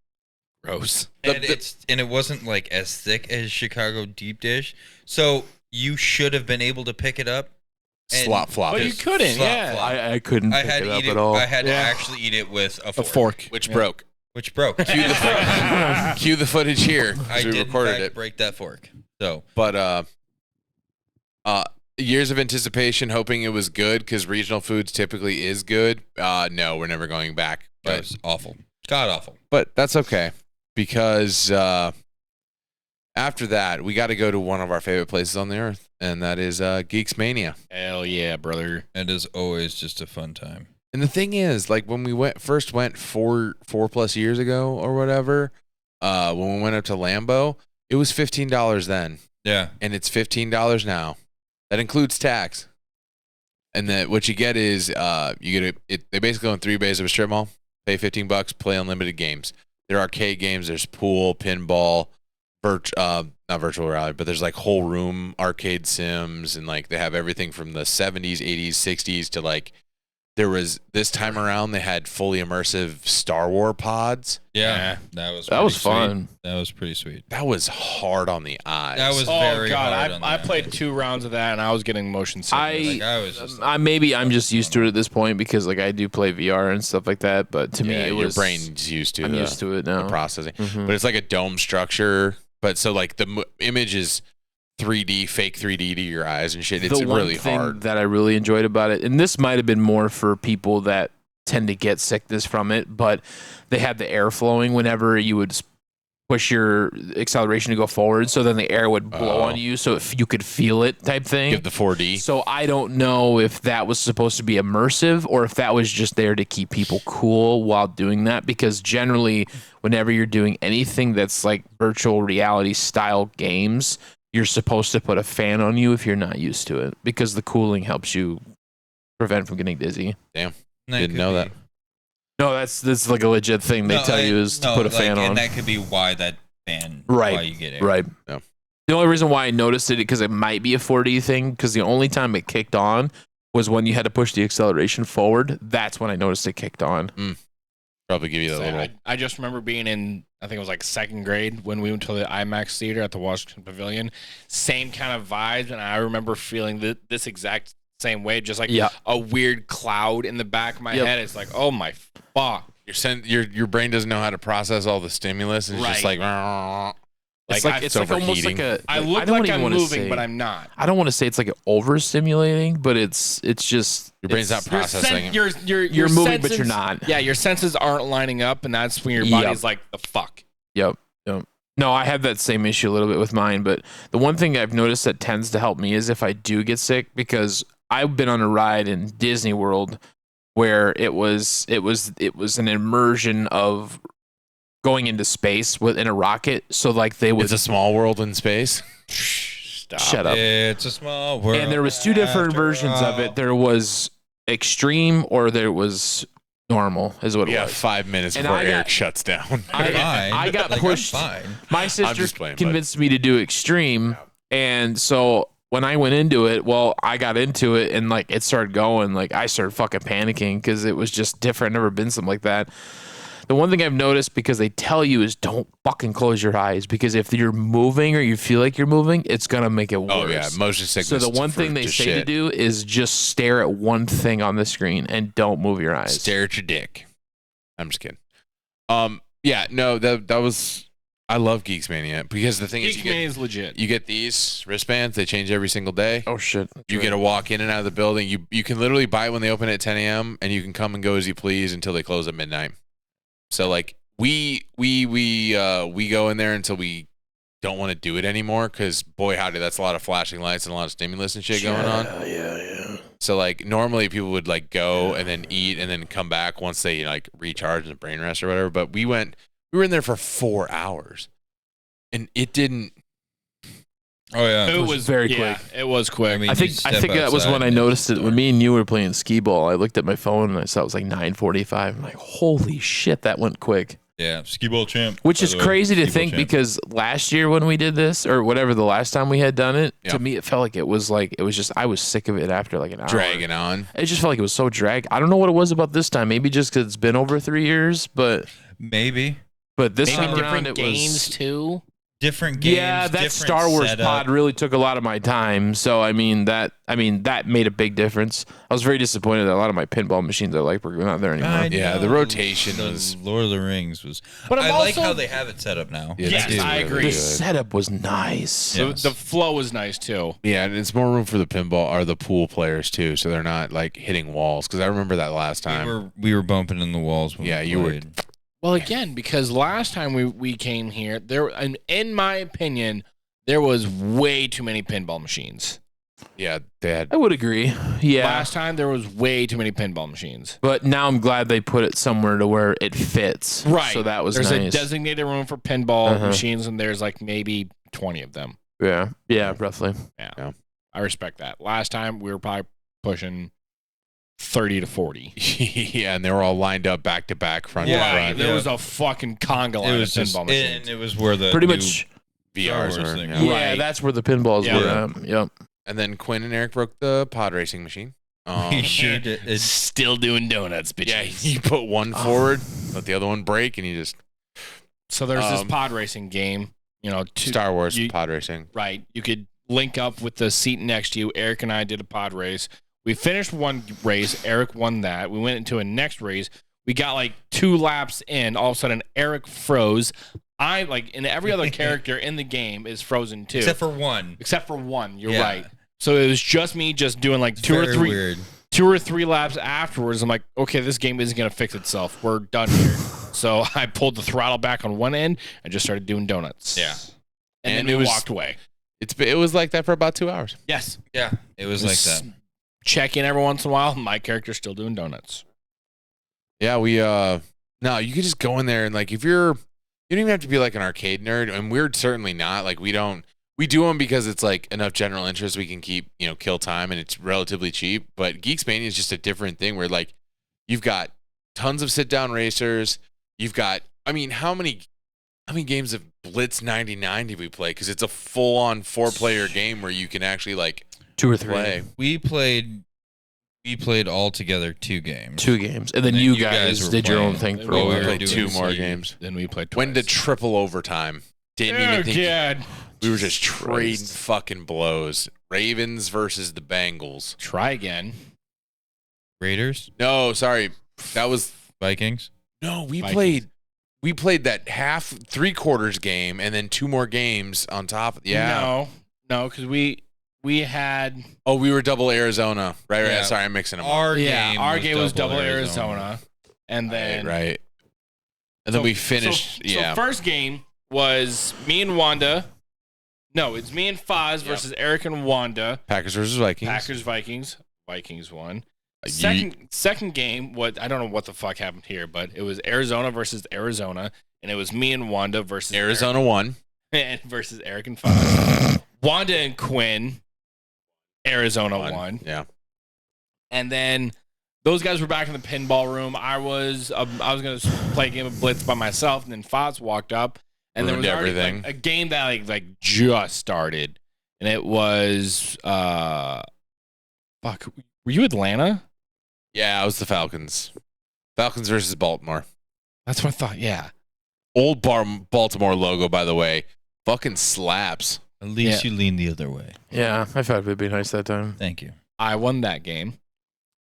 Speaker 5: Gross.
Speaker 6: And it wasn't like as thick as Chicago deep dish. So you should have been able to pick it up. and
Speaker 4: Slop flop.
Speaker 5: But you
Speaker 6: just
Speaker 5: couldn't,
Speaker 6: slop
Speaker 5: yeah.
Speaker 6: flop.
Speaker 2: I couldn't
Speaker 6: I
Speaker 2: pick
Speaker 6: had
Speaker 2: it
Speaker 6: to
Speaker 2: up
Speaker 6: eat it.
Speaker 2: at all.
Speaker 6: I had to
Speaker 5: Yeah.
Speaker 6: actually eat it with a
Speaker 5: A
Speaker 6: fork,
Speaker 5: fork.
Speaker 4: Which broke.
Speaker 6: which broke.
Speaker 4: Cue the Cue the footage here. 'cause
Speaker 6: I
Speaker 4: we
Speaker 6: did
Speaker 4: recorded
Speaker 6: in fact
Speaker 4: it.
Speaker 6: break that fork. So
Speaker 4: But years of anticipation, hoping it was good because regional foods typically is good. No, we're never going back.
Speaker 6: that
Speaker 4: But
Speaker 6: was awful. God awful.
Speaker 4: that's okay because after that we got to go to one of our favorite places on the earth, and that is Geeks Mania.
Speaker 5: Hell yeah, brother.
Speaker 6: It is always just a fun time.
Speaker 4: And the thing is, like when we first went 4+ years ago or whatever, when we went up to Lambeau, it was $15 then,
Speaker 6: Yeah.
Speaker 4: and it's $15 now. That includes tax. And that what you get is you get they basically own 3 bays of a strip mall. Pay $15, play unlimited games. There are arcade games. There's pool, pinball, not virtual reality, but there's like whole room arcade sims, and like they have everything from the 70s, 80s, 60s to like there was this time around they had fully immersive Star Wars pods.
Speaker 6: Yeah, that was
Speaker 2: That was
Speaker 6: pretty
Speaker 2: fun.
Speaker 6: Sweet. That was pretty sweet.
Speaker 4: That was hard on the eyes.
Speaker 6: That was
Speaker 5: Oh
Speaker 6: very
Speaker 5: god,
Speaker 6: hard on
Speaker 5: I
Speaker 6: the
Speaker 5: played
Speaker 6: eyes.
Speaker 5: 2 rounds of that and I was getting motion sickness.
Speaker 6: Like, I was just
Speaker 2: maybe I'm just used to it at this point because like I do play VR and stuff like that. But to me, it was
Speaker 4: your brain's used to.
Speaker 2: I'm used to it now.
Speaker 4: The processing,
Speaker 2: Mhm.
Speaker 4: but it's like a dome structure. But so like the image is 3D, fake 3D to your eyes and shit. It's
Speaker 2: the one
Speaker 4: really
Speaker 2: thing
Speaker 4: hard.
Speaker 2: that I really enjoyed about it, and this might have been more for people that tend to get sickness from it, but they had the air flowing whenever you would push your acceleration to go forward, so then the air would blow on you, so if you could feel it type thing.
Speaker 4: Give the 4D.
Speaker 2: So I don't know if that was supposed to be immersive or if that was just there to keep people cool while doing that, because generally whenever you're doing anything that's like virtual reality style games, you're supposed to put a fan on you if you're not used to it, because the cooling helps you prevent from getting dizzy.
Speaker 4: Didn't know that.
Speaker 2: No, that's like a legit thing they tell you is to put a fan on.
Speaker 6: And that could be why that fan,
Speaker 2: Right.
Speaker 6: why you get it.
Speaker 2: Right.
Speaker 4: Yeah.
Speaker 2: The only reason why I noticed it because it might be a 4D thing, because the only time it kicked on was when you had to push the acceleration forward. That's when I noticed it kicked on.
Speaker 4: Probably give you that little.
Speaker 5: I just remember being in, I think it was like 2nd grade when we went to the IMAX theater at the Washington Pavilion. Same kind of vibes, and I remember feeling this exact same way, just like a weird cloud in the back of my head. It's like, oh my fuck.
Speaker 4: Your brain doesn't know how to process all the stimulus, and it's just like.
Speaker 2: It's almost
Speaker 4: overheating.
Speaker 2: like a.
Speaker 5: I look
Speaker 2: don't
Speaker 5: like
Speaker 2: even
Speaker 5: I'm
Speaker 2: wanna
Speaker 5: moving,
Speaker 2: say-
Speaker 5: but I'm not.
Speaker 2: I don't want to say it's like overstimulating, but it's just
Speaker 4: Your brain's not processing.
Speaker 5: You're
Speaker 2: you're moving, but
Speaker 5: senses-
Speaker 2: you're not.
Speaker 5: Yeah, your senses aren't lining up, and that's when your body's like, the fuck.
Speaker 2: Yep. No, I have that same issue a little bit with mine, but the one thing I've noticed that tends to help me is if I do get sick, because I've been on a ride in Disney World where it was an immersion of going into space in a rocket. So like they would
Speaker 4: It's a small world in space.
Speaker 5: Stop.
Speaker 2: shut up.
Speaker 6: It's a small world.
Speaker 2: And there was 2 different
Speaker 6: after
Speaker 2: versions of
Speaker 6: all.
Speaker 2: it. There was extreme or there was normal, is what it
Speaker 4: Yeah,
Speaker 2: was.
Speaker 4: 5 minutes
Speaker 2: And
Speaker 4: before
Speaker 2: I
Speaker 4: Eric
Speaker 2: got-
Speaker 4: shuts down.
Speaker 2: I got
Speaker 6: Like, I'm
Speaker 2: pushed.
Speaker 6: fine.
Speaker 2: My
Speaker 4: just
Speaker 2: sister
Speaker 4: playing, bud.
Speaker 2: convinced me to do extreme, and so when I went into it, I got into it and like it started going, like I started fucking panicking because it was just different. Never been something like that. The one thing I've noticed, because they tell you, is don't fucking close your eyes, because if you're moving or you feel like you're moving, it's gonna make it worse.
Speaker 4: Oh yeah, motion sickness.
Speaker 2: So the one thing they say to do is just stare at one thing on the screen and don't move your eyes.
Speaker 4: Stare at your dick. I'm just kidding. Yeah, no, that was. I love Geeks Mania because the thing is,
Speaker 5: Geek Mania is legit.
Speaker 4: you get these wristbands. They change every single day.
Speaker 2: Oh shit!
Speaker 4: You get to walk in and out of the building. You can literally buy it when they open at 10 a.m. and you can come and go as you please until they close at midnight. So like we go in there until we don't want to do it anymore, because boy howdy, that's a lot of flashing lights and a lot of stimulus and shit going on.
Speaker 2: Yeah.
Speaker 4: So like normally people would like go and then eat and then come back once they like recharge and brain rest or whatever. But we were in there for 4 hours, and it didn't.
Speaker 6: Oh yeah.
Speaker 5: It was
Speaker 2: very
Speaker 5: yeah,
Speaker 2: quick.
Speaker 5: It was quick.
Speaker 6: I mean,
Speaker 2: I
Speaker 6: you
Speaker 2: think
Speaker 6: step
Speaker 2: that was
Speaker 6: outside
Speaker 2: when I
Speaker 6: and
Speaker 2: noticed it.
Speaker 6: it's
Speaker 2: When
Speaker 6: dark.
Speaker 2: me and you were playing skee ball, I looked at my phone and I saw it was like 9:45. I'm like, holy shit, that went quick.
Speaker 6: Yeah, skee ball champ.
Speaker 2: Which
Speaker 6: by
Speaker 2: is
Speaker 6: the way.
Speaker 2: crazy to
Speaker 6: Skee ball
Speaker 2: think,
Speaker 6: champ.
Speaker 2: because last year when we did this, or whatever the last time we had done it,
Speaker 4: Yeah.
Speaker 2: to me it felt like it was just I was sick of it after like an hour.
Speaker 4: Dragging on.
Speaker 2: It just felt like it was so dragged. I don't know what it was about this time. Maybe just because it's been over 3 years, but
Speaker 6: maybe
Speaker 2: this
Speaker 5: Maybe
Speaker 2: time around
Speaker 5: different
Speaker 2: it
Speaker 5: games
Speaker 2: was.
Speaker 5: too.
Speaker 6: different games.
Speaker 2: Yeah, that
Speaker 6: different
Speaker 2: Star Wars
Speaker 6: setup.
Speaker 2: pod really took a lot of my time. So that made a big difference. I was very disappointed that a lot of my pinball machines I like were not there anymore.
Speaker 6: I
Speaker 4: Yeah, the
Speaker 6: know.
Speaker 4: rotation
Speaker 6: The
Speaker 4: was.
Speaker 6: Lord of the Rings was.
Speaker 5: But I'm
Speaker 6: I like
Speaker 5: also-
Speaker 6: how they have it set up now.
Speaker 4: Yeah,
Speaker 5: Yes,
Speaker 4: they do
Speaker 5: I
Speaker 4: really
Speaker 5: agree.
Speaker 2: The
Speaker 4: good.
Speaker 2: setup was nice.
Speaker 6: Yeah.
Speaker 5: The flow was nice too.
Speaker 4: Yeah, and it's more room for the pinball or the pool players too, so they're not like hitting walls. Because I remember that last time.
Speaker 6: We were bumping in the walls. When
Speaker 4: Yeah,
Speaker 6: we
Speaker 4: you were-
Speaker 6: played.
Speaker 5: Well, again, because last time we came here, in my opinion, there was way too many pinball machines.
Speaker 4: Yeah, they had.
Speaker 2: I would agree. Yeah.
Speaker 5: Last time there was way too many pinball machines.
Speaker 2: But now I'm glad they put it somewhere to where it fits.
Speaker 5: Right.
Speaker 2: So that was
Speaker 5: There's
Speaker 2: nice.
Speaker 5: a designated room for pinball
Speaker 2: Uh-huh.
Speaker 5: machines, and there's like maybe 20 of them.
Speaker 2: Yeah. Yeah, roughly.
Speaker 5: I respect that. Last time we were probably pushing 30 to 40.
Speaker 4: Yeah, and they were all lined up back to back, front to
Speaker 6: Yeah,
Speaker 4: front.
Speaker 5: There
Speaker 6: yeah.
Speaker 5: was a fucking conga line
Speaker 6: It
Speaker 5: of
Speaker 6: was just,
Speaker 5: pinball machines.
Speaker 6: and it was where the
Speaker 2: Pretty
Speaker 6: new
Speaker 2: much
Speaker 4: VRs.
Speaker 6: Star Wars
Speaker 4: Or,
Speaker 6: thing.
Speaker 4: yeah.
Speaker 2: Yeah,
Speaker 5: Right.
Speaker 2: that's where the pinballs
Speaker 5: Yeah.
Speaker 2: were at. Yep.
Speaker 4: And then Quinn and Eric broke the pod racing machine.
Speaker 6: He sure did. It's
Speaker 5: Still doing donuts, bitches.
Speaker 4: Yeah, he put one forward, let the other one break, and he just
Speaker 5: So there's this pod racing game.
Speaker 4: Star Wars
Speaker 5: you-
Speaker 4: pod racing.
Speaker 5: Right. You could link up with the seat next to you. Eric and I did a pod race. We finished one race. Eric won that. We went into a next race. We got like 2 laps in. All of a sudden, Eric froze. And every other character in the game is frozen too.
Speaker 6: except for one.
Speaker 5: Except for one. You're
Speaker 6: Yeah.
Speaker 5: right. So it was just me doing like
Speaker 6: It's
Speaker 5: two or
Speaker 6: very
Speaker 5: three.
Speaker 6: weird.
Speaker 5: 2 or 3 laps afterwards, I'm like, okay, this game isn't going to fix itself. We're done here. So I pulled the throttle back on one end and just started doing donuts.
Speaker 6: Yeah.
Speaker 5: And
Speaker 4: And
Speaker 5: then
Speaker 4: it
Speaker 5: we
Speaker 4: was-
Speaker 5: walked away.
Speaker 4: It was like that for about 2 hours.
Speaker 5: Yes.
Speaker 6: Yeah, it was like that.
Speaker 5: Check in every once in a while. My character's still doing donuts.
Speaker 4: Yeah, we no, you could just go in there and like if you don't even have to be like an arcade nerd, and we're certainly not. Like we do them because it's like enough general interest we can keep, kill time, and it's relatively cheap. But Geeks Mania is just a different thing where like you've got tons of sit down racers. You've got, how many games of Blitz 99 did we play? Because it's a full on 4-player game where you can actually like
Speaker 2: 2 or 3.
Speaker 4: play.
Speaker 6: We played all together 2 games.
Speaker 2: 2 games, and then
Speaker 6: And
Speaker 2: you
Speaker 6: you guys
Speaker 2: guys
Speaker 6: were
Speaker 2: did your own
Speaker 6: playing.
Speaker 2: thing for
Speaker 6: Well,
Speaker 2: a
Speaker 6: we
Speaker 2: while.
Speaker 6: were
Speaker 4: played
Speaker 6: doing
Speaker 4: 2
Speaker 6: the
Speaker 4: more
Speaker 6: same.
Speaker 4: games.
Speaker 5: Then we played twice.
Speaker 4: Went to triple overtime. Didn't even think.
Speaker 5: God.
Speaker 4: We were just trading
Speaker 2: Christ.
Speaker 4: fucking blows. Ravens versus the Bengals.
Speaker 5: Try again.
Speaker 6: Raiders,
Speaker 4: No, sorry. That was
Speaker 6: Vikings.
Speaker 4: no,
Speaker 5: Vikings.
Speaker 4: we played that 3/4 game and then 2 more games on top. Yeah.
Speaker 5: No, because we had
Speaker 4: Oh, we were double Arizona. Right.
Speaker 6: Yeah.
Speaker 4: Sorry, I'm mixing them up.
Speaker 6: Our
Speaker 5: our
Speaker 6: game
Speaker 5: game was double Arizona. And then
Speaker 4: Right. And then we finished.
Speaker 5: So first game was me and Wanda. No, it's me and Foz versus Eric and Wanda.
Speaker 4: Packers versus Vikings.
Speaker 5: Packers Vikings. Vikings won.
Speaker 4: Ye-
Speaker 5: Second game, I don't know what the fuck happened here, but it was Arizona versus Arizona, and it was me and Wanda versus
Speaker 4: Arizona won.
Speaker 5: Eric, versus Eric and Foz. Wanda and Quinn. Arizona won.
Speaker 4: Yeah.
Speaker 5: And then those guys were back in the pinball room. I was going to play a game of Blitz by myself, and then Foz walked up, and there was
Speaker 4: Ruined
Speaker 5: already
Speaker 4: everything.
Speaker 5: a game that like just started, and it was fuck. Were you Atlanta?
Speaker 4: Yeah, it was the Falcons. Falcons versus Baltimore.
Speaker 5: That's what I thought. Yeah.
Speaker 4: Old Baltimore logo, by the way. Fucking slaps.
Speaker 6: At least you leaned the other way.
Speaker 2: Yeah, I thought it'd be nice that time.
Speaker 6: Thank you.
Speaker 5: I won that game,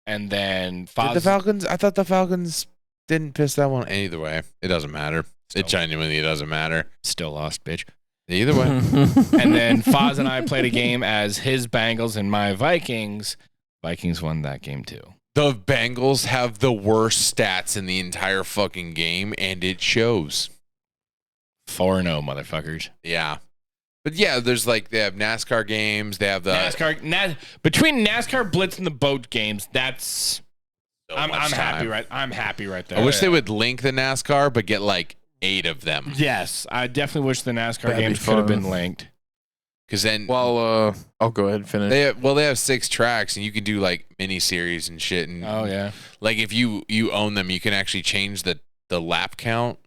Speaker 5: and then
Speaker 4: Did
Speaker 5: Foz.
Speaker 4: the Falcons? I thought the Falcons didn't piss that one. Either way, it doesn't matter. It genuinely doesn't matter.
Speaker 5: Still lost, bitch.
Speaker 4: Either way.
Speaker 5: And then Foz and I played a game as his Bengals and my Vikings. Vikings won that game too.
Speaker 4: The Bengals have the worst stats in the entire fucking game, and it shows.
Speaker 5: 4-0, motherfuckers.
Speaker 4: Yeah. But yeah, there's like, they have NASCAR games. They have the.
Speaker 5: Between NASCAR Blitz and the boat games, that's.
Speaker 4: so
Speaker 5: I'm
Speaker 4: much
Speaker 5: happy
Speaker 4: time.
Speaker 5: I'm happy right there.
Speaker 4: I wish they would link the NASCAR, but get like 8 of them.
Speaker 5: Yes, I definitely wish the NASCAR
Speaker 2: That'd be
Speaker 5: games could have
Speaker 2: fun.
Speaker 5: been linked.
Speaker 4: Because then.
Speaker 2: Well, I'll go ahead and finish.
Speaker 4: They have 6 tracks, and you can do like mini series and shit. And
Speaker 5: Oh yeah.
Speaker 4: like if you own them, you can actually change the lap count.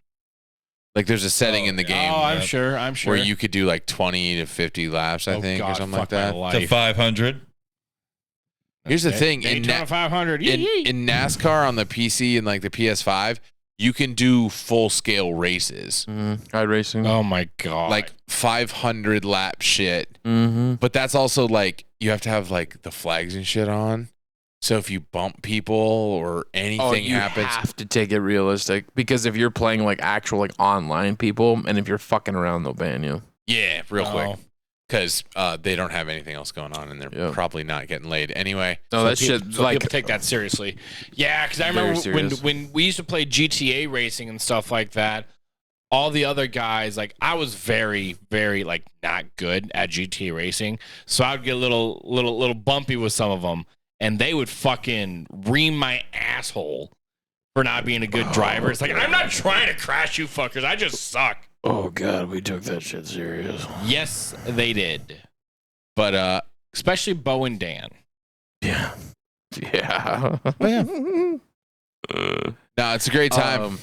Speaker 4: Like there's a setting in the game
Speaker 5: Oh, I'm sure.
Speaker 4: where you could do like 20 to 50 laps, I think, or something like that.
Speaker 6: To 500.
Speaker 4: Here's the thing:
Speaker 5: Daytona 500.
Speaker 4: in NASCAR on the PC and like the PS5, you can do full scale races,
Speaker 2: iRacing.
Speaker 5: Oh my god.
Speaker 4: like 500 lap shit.
Speaker 2: Mm-hmm.
Speaker 4: But that's also like you have to have like the flags and shit on. So if you bump people or anything
Speaker 2: you
Speaker 4: happens,
Speaker 2: have to take it realistic because if you're playing like actual like online people, and if you're fucking around, they'll ban you.
Speaker 4: yeah, real
Speaker 5: Oh.
Speaker 4: quick, because they don't have anything else going on and they're
Speaker 2: Yeah.
Speaker 4: probably not getting laid anyway.
Speaker 2: No, that
Speaker 5: people,
Speaker 2: shit
Speaker 5: so
Speaker 2: like
Speaker 5: people take that seriously. Yeah, because I
Speaker 2: Very
Speaker 5: remember
Speaker 2: serious.
Speaker 5: when we used to play GTA racing and stuff like that. All the other guys, like I was very, very like not good at GTA racing, so I'd get a little bumpy with some of them, and they would fucking ream my asshole for not being a good driver. It's like I'm not trying to crash you fuckers. I just suck.
Speaker 2: oh god, we took that shit serious.
Speaker 5: Yes, they did.
Speaker 4: But
Speaker 5: Especially Bo and Dan.
Speaker 2: Yeah.
Speaker 4: no, it's a great time.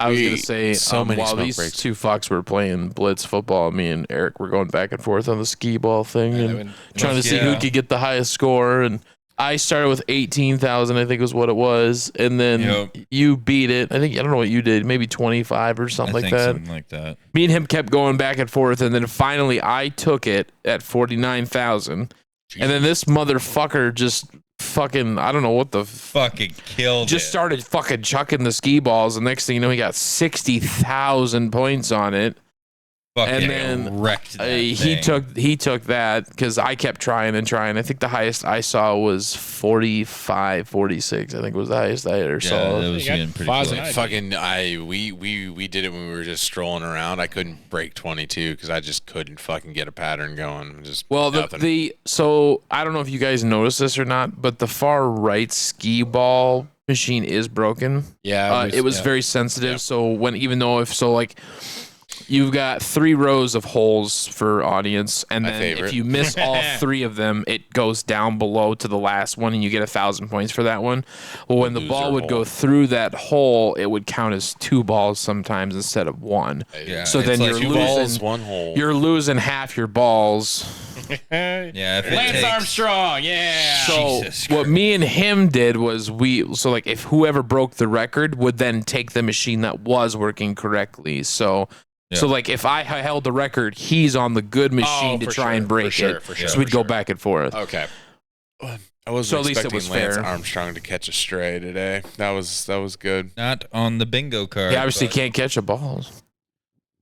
Speaker 2: I was gonna say,
Speaker 4: so many
Speaker 2: while
Speaker 4: smoke
Speaker 2: these
Speaker 4: breaks.
Speaker 2: two fucks were playing blitz football, me and Eric were going back and forth on the skee ball thing and trying to see who could get the highest score. And I started with 18,000, I think was what it was, and then you beat it. I don't know what you did, maybe 25 or something like that.
Speaker 6: Something like that.
Speaker 2: Me and him kept going back and forth, and then finally I took it at 49,000, and then this motherfucker just fucking, I don't know what the
Speaker 6: Fucking killed
Speaker 2: just
Speaker 6: it.
Speaker 2: started fucking chucking the skee balls, and next thing you know, he got 60,000 points on it.
Speaker 6: Fucking
Speaker 2: and then
Speaker 6: wrecked that
Speaker 2: he
Speaker 6: thing.
Speaker 2: took that because I kept trying and trying. I think the highest I saw was 45, 46. I think was the highest I ever saw.
Speaker 6: That was getting pretty close.
Speaker 4: We did it when we were just strolling around. I couldn't break 22 because I just couldn't fucking get a pattern going. Just nothing.
Speaker 2: So I don't know if you guys noticed this or not, but the far right skee ball machine is broken.
Speaker 5: Yeah,
Speaker 2: it was very sensitive. Yeah. So you've got 3 rows of holes for audience, and then if you miss all 3 of them, it goes down below to the last one, and you get 1,000 points for that one. Well, when the ball would go through that hole, it would count as 2 balls sometimes instead of 1.
Speaker 6: Yeah,
Speaker 2: so then you're
Speaker 4: 2
Speaker 2: losing
Speaker 4: balls, 1 hole.
Speaker 2: You're losing half your balls.
Speaker 6: Yeah, if it
Speaker 5: Lance
Speaker 6: takes,
Speaker 5: Armstrong, yeah.
Speaker 2: So what me and him did was if whoever broke the record would then take the machine that was working correctly. So if I held the record, he's on the good machine to try and break it. So we'd go back and forth.
Speaker 5: Okay.
Speaker 4: I wasn't expecting Lance
Speaker 2: fair.
Speaker 4: Armstrong to catch a stray today. That was good.
Speaker 6: not on the bingo card.
Speaker 2: He obviously
Speaker 6: but
Speaker 2: can't catch a ball.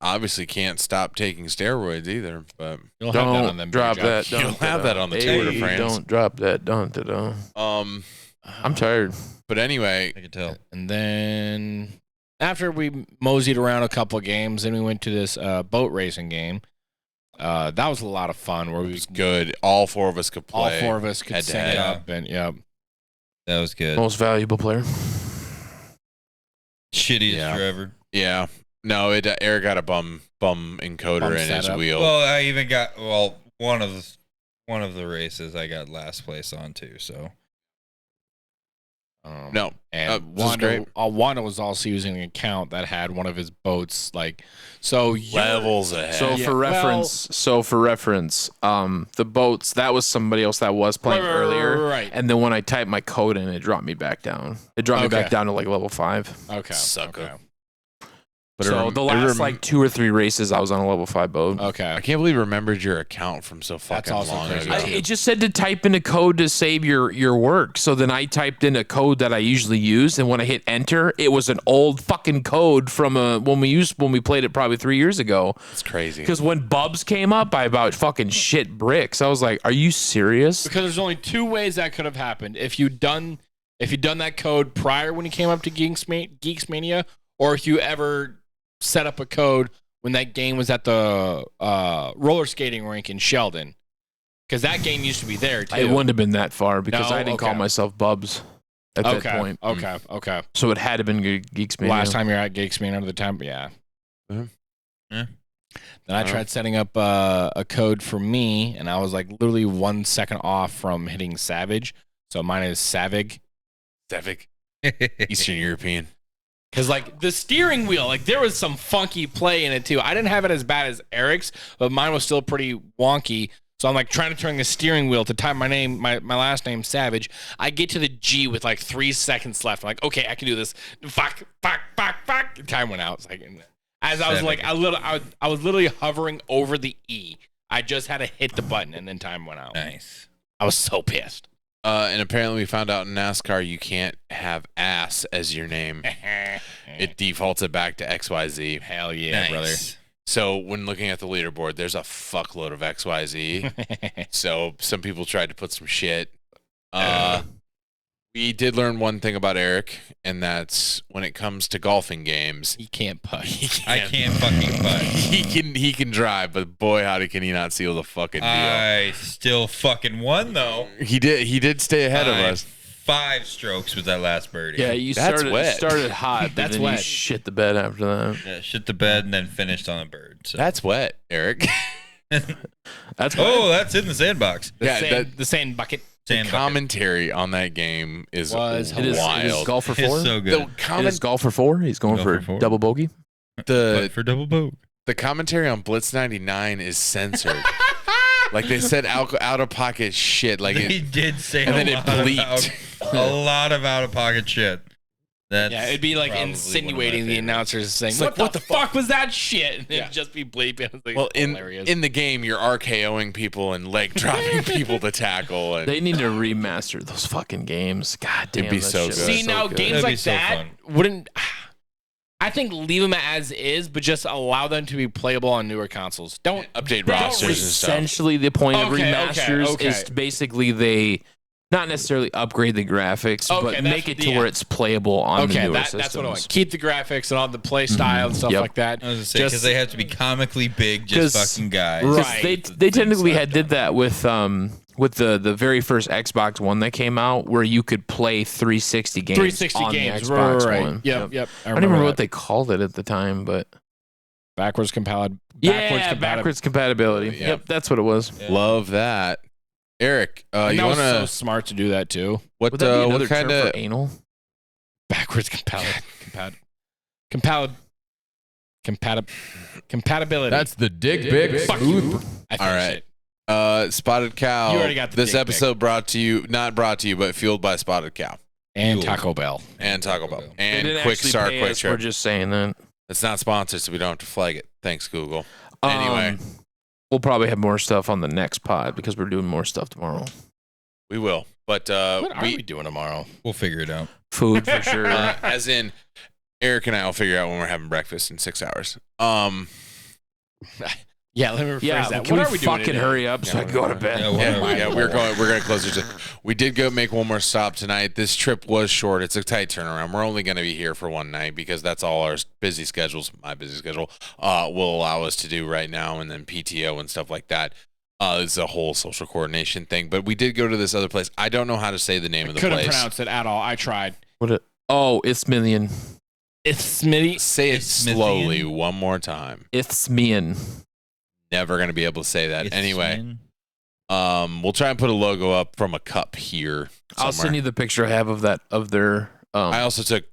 Speaker 4: Obviously can't stop taking steroids either, but
Speaker 5: You'll have that on them
Speaker 2: drop
Speaker 5: big
Speaker 2: that.
Speaker 5: jobs.
Speaker 4: You'll have that on the
Speaker 2: Hey,
Speaker 4: Tour de France.
Speaker 2: Don't drop that. Don't. I'm tired.
Speaker 4: But anyway,
Speaker 6: I can tell.
Speaker 5: And then after we moseyed around a couple of games, then we went to this boat racing game. That was a lot of fun. Where
Speaker 4: it was good. All 4 of us could play.
Speaker 5: All 4 of us could
Speaker 4: head to
Speaker 5: sync
Speaker 4: head.
Speaker 5: up, and
Speaker 6: That was good.
Speaker 2: Most valuable player.
Speaker 6: Shittiest
Speaker 4: Yeah.
Speaker 6: driver.
Speaker 4: Yeah. No, Eric got a bum encoder
Speaker 5: Bum
Speaker 4: in his
Speaker 5: setup.
Speaker 4: wheel.
Speaker 6: Well, I even got one of the races I got last place on too. So
Speaker 4: no,
Speaker 5: and
Speaker 4: this is great.
Speaker 5: Wanda was also using an account that had one of his boats,
Speaker 4: Levels ahead.
Speaker 2: So for reference, the boats, that was somebody else that was playing earlier.
Speaker 5: Right.
Speaker 2: And then when I typed my code in, it dropped me back down. It dropped me back down to like level 5.
Speaker 5: Okay.
Speaker 4: Sucker.
Speaker 5: Okay.
Speaker 4: But
Speaker 2: So the last 2 or 3 races, I was on a level 5 boat.
Speaker 5: Okay.
Speaker 4: I can't believe you remembered your account from so fucking
Speaker 5: also
Speaker 4: long
Speaker 5: crazy.
Speaker 4: ago.
Speaker 2: It just said to type in a code to save your work. So then I typed in a code that I usually use, and when I hit enter, it was an old fucking code from when we played it probably 3 years ago.
Speaker 4: It's crazy.
Speaker 2: Because when Bubs came up, I about fucking shit bricks. I was like, "Are you serious?"
Speaker 5: Because there's only 2 ways that could have happened. If you'd done that code prior when you came up to Geeks Mania, or if you ever set up a code when that game was at the roller skating rink in Sheldon, because that game used to be there too.
Speaker 2: It wouldn't have been that far because
Speaker 5: No?
Speaker 2: I didn't call
Speaker 5: Okay.
Speaker 2: myself Bubs at that point.
Speaker 5: Okay.
Speaker 2: So it had to have been Geeks Mania.
Speaker 5: Last time you're at Geeks Mania, another time, yeah.
Speaker 4: Mhm.
Speaker 6: Yeah.
Speaker 5: Then I tried setting up a code for me, and I was like literally 1 second off from hitting Savage. So mine is Savig.
Speaker 4: Eastern European.
Speaker 5: Because, the steering wheel, there was some funky play in it, too. I didn't have it as bad as Eric's, but mine was still pretty wonky. So I'm, trying to turn the steering wheel to type my name, my last name, Savage. I get to the G with, 3 seconds left. I'm like, okay, I can do this. Fuck. Time went out. It's as I was, I was literally hovering over the E. I just had to hit the button, and then time went out.
Speaker 6: nice.
Speaker 5: I was so pissed.
Speaker 4: And apparently we found out in NASCAR you can't have ass as your name. It defaults it back to XYZ.
Speaker 5: Hell yeah, brother.
Speaker 4: So when looking at the leaderboard, there's a fuckload of XYZ. So some people tried to put some shit. We did learn one thing about Eric, and that's when it comes to golfing games,
Speaker 5: He can't putt.
Speaker 6: I can't fucking putt.
Speaker 4: he can drive, but boy howdy can he not seal the fucking deal.
Speaker 6: I still fucking won though.
Speaker 4: He did stay ahead of us.
Speaker 6: 5 strokes with that last birdie.
Speaker 2: Yeah, you
Speaker 4: That's
Speaker 2: started
Speaker 4: wet.
Speaker 2: started hot, but
Speaker 5: That's
Speaker 2: then
Speaker 5: wet.
Speaker 2: you shit the bed after that.
Speaker 6: Yeah, shit the bed and then finished on a bird. So.
Speaker 4: That's wet, Eric.
Speaker 2: That's
Speaker 6: oh, that's in the sandbox.
Speaker 5: The
Speaker 4: Yeah,
Speaker 5: sand bucket.
Speaker 4: The commentary on that game is wild.
Speaker 2: It is golf for 4.
Speaker 6: It's so good.
Speaker 2: It is golf for 4. He's going
Speaker 6: Golf
Speaker 2: for
Speaker 6: for 4.
Speaker 2: double bogey.
Speaker 6: For double boat.
Speaker 4: The commentary on Blitz 99 is censored. Like they said out of pocket shit. Like
Speaker 6: They did say
Speaker 4: and then it bleeped.
Speaker 6: a lot of out of pocket shit. That's
Speaker 5: it'd be like
Speaker 6: probably
Speaker 5: insinuating the announcers saying,
Speaker 4: like,
Speaker 5: what the fuck was that shit? And it'd just be bleeping. It's like,
Speaker 4: well,
Speaker 5: hilarious.
Speaker 4: in the game, you're RKOing people and leg dropping people to tackle. And
Speaker 2: They need to remaster those fucking games. God damn,
Speaker 4: It'd be
Speaker 2: that
Speaker 4: so
Speaker 2: shit
Speaker 4: good.
Speaker 2: was
Speaker 5: See,
Speaker 2: so
Speaker 5: now
Speaker 2: good.
Speaker 5: games
Speaker 6: That'd be
Speaker 5: like
Speaker 6: so
Speaker 5: that
Speaker 6: fun.
Speaker 5: wouldn't. I think leave them as is, but just allow them to be playable on newer consoles. Don't
Speaker 4: update
Speaker 2: That's
Speaker 4: rosters and stuff.
Speaker 2: essentially the point of
Speaker 5: Okay,
Speaker 2: remasters
Speaker 5: okay.
Speaker 2: is basically they not necessarily upgrade the graphics,
Speaker 5: Okay,
Speaker 2: but
Speaker 5: that's
Speaker 2: make it to
Speaker 5: the-
Speaker 2: where it's playable on the newer systems.
Speaker 5: that's what I want. Keep the graphics and all the play style and stuff
Speaker 2: Yep.
Speaker 5: like that.
Speaker 6: I was gonna say because they have to be comically big,
Speaker 2: 'Cause-
Speaker 6: just fucking guys.
Speaker 5: Right.
Speaker 2: 'Cause they technically did that with the very first Xbox One that came out, where you could play 360 games
Speaker 5: 360
Speaker 2: on
Speaker 5: games,
Speaker 2: the Xbox
Speaker 5: right.
Speaker 2: One.
Speaker 5: Yep.
Speaker 2: I don't even remember what they called it at the time, but
Speaker 5: backwards compatibility.
Speaker 2: backwards compatibility.
Speaker 4: Yeah.
Speaker 2: Yep, that's what it was.
Speaker 4: Love that. Eric,
Speaker 5: And
Speaker 4: you
Speaker 5: that was
Speaker 4: want
Speaker 5: so
Speaker 4: to
Speaker 5: smart to do that too.
Speaker 2: Would that be another
Speaker 4: what kind
Speaker 2: term
Speaker 4: of
Speaker 2: for anal?
Speaker 5: Backwards compatibility.
Speaker 7: That's the Dig Big
Speaker 5: Fuck
Speaker 7: Smooth.
Speaker 5: you. I
Speaker 4: All
Speaker 5: finished
Speaker 4: right.
Speaker 5: it.
Speaker 4: Spotted Cow?
Speaker 5: You already got the
Speaker 4: this
Speaker 5: dick
Speaker 4: episode not brought to you, but fueled by Spotted Cow
Speaker 5: And Taco Bell.
Speaker 4: and Taco Bell
Speaker 2: They
Speaker 4: and
Speaker 2: didn't
Speaker 4: Quick
Speaker 2: actually
Speaker 4: Start,
Speaker 2: pay
Speaker 4: Quick
Speaker 2: us, We're
Speaker 4: Trip.
Speaker 2: just saying that.
Speaker 4: It's not sponsored, so we don't have to flag it. Thanks, Google. Anyway.
Speaker 2: We'll probably have more stuff on the next pod because we're doing more stuff tomorrow.
Speaker 4: We will, but
Speaker 5: What are we doing tomorrow?
Speaker 6: We'll figure it out.
Speaker 2: Food for sure.
Speaker 4: as in Eric and I will figure out when we're having breakfast in 6 hours.
Speaker 5: Yeah, let me rephrase
Speaker 2: yeah,
Speaker 5: that.
Speaker 2: can
Speaker 5: What
Speaker 2: we
Speaker 5: are we doing
Speaker 2: fucking
Speaker 5: today?
Speaker 2: hurry up so I can go to bed?
Speaker 4: We're going to close it. We did go make one more stop tonight. This trip was short. It's a tight turnaround. We're only going to be here for one night because that's all our busy schedules, my busy schedule, will allow us to do right now, and then PTO and stuff like that. It's a whole social coordination thing. But we did go to this other place. I don't know how to say the name of the
Speaker 5: Couldn't
Speaker 4: place.
Speaker 5: pronounce it at all. I tried.
Speaker 2: Isthmian.
Speaker 5: It's Smitty.
Speaker 4: Say it
Speaker 6: Isthmian?
Speaker 4: slowly one more time.
Speaker 2: Isthmian.
Speaker 4: Never going to be able to say that.
Speaker 6: It's
Speaker 4: Anyway.
Speaker 6: Smin.
Speaker 4: We'll try and put a logo up from a cup here somewhere.
Speaker 2: I'll send you the picture I have of their.
Speaker 4: I also took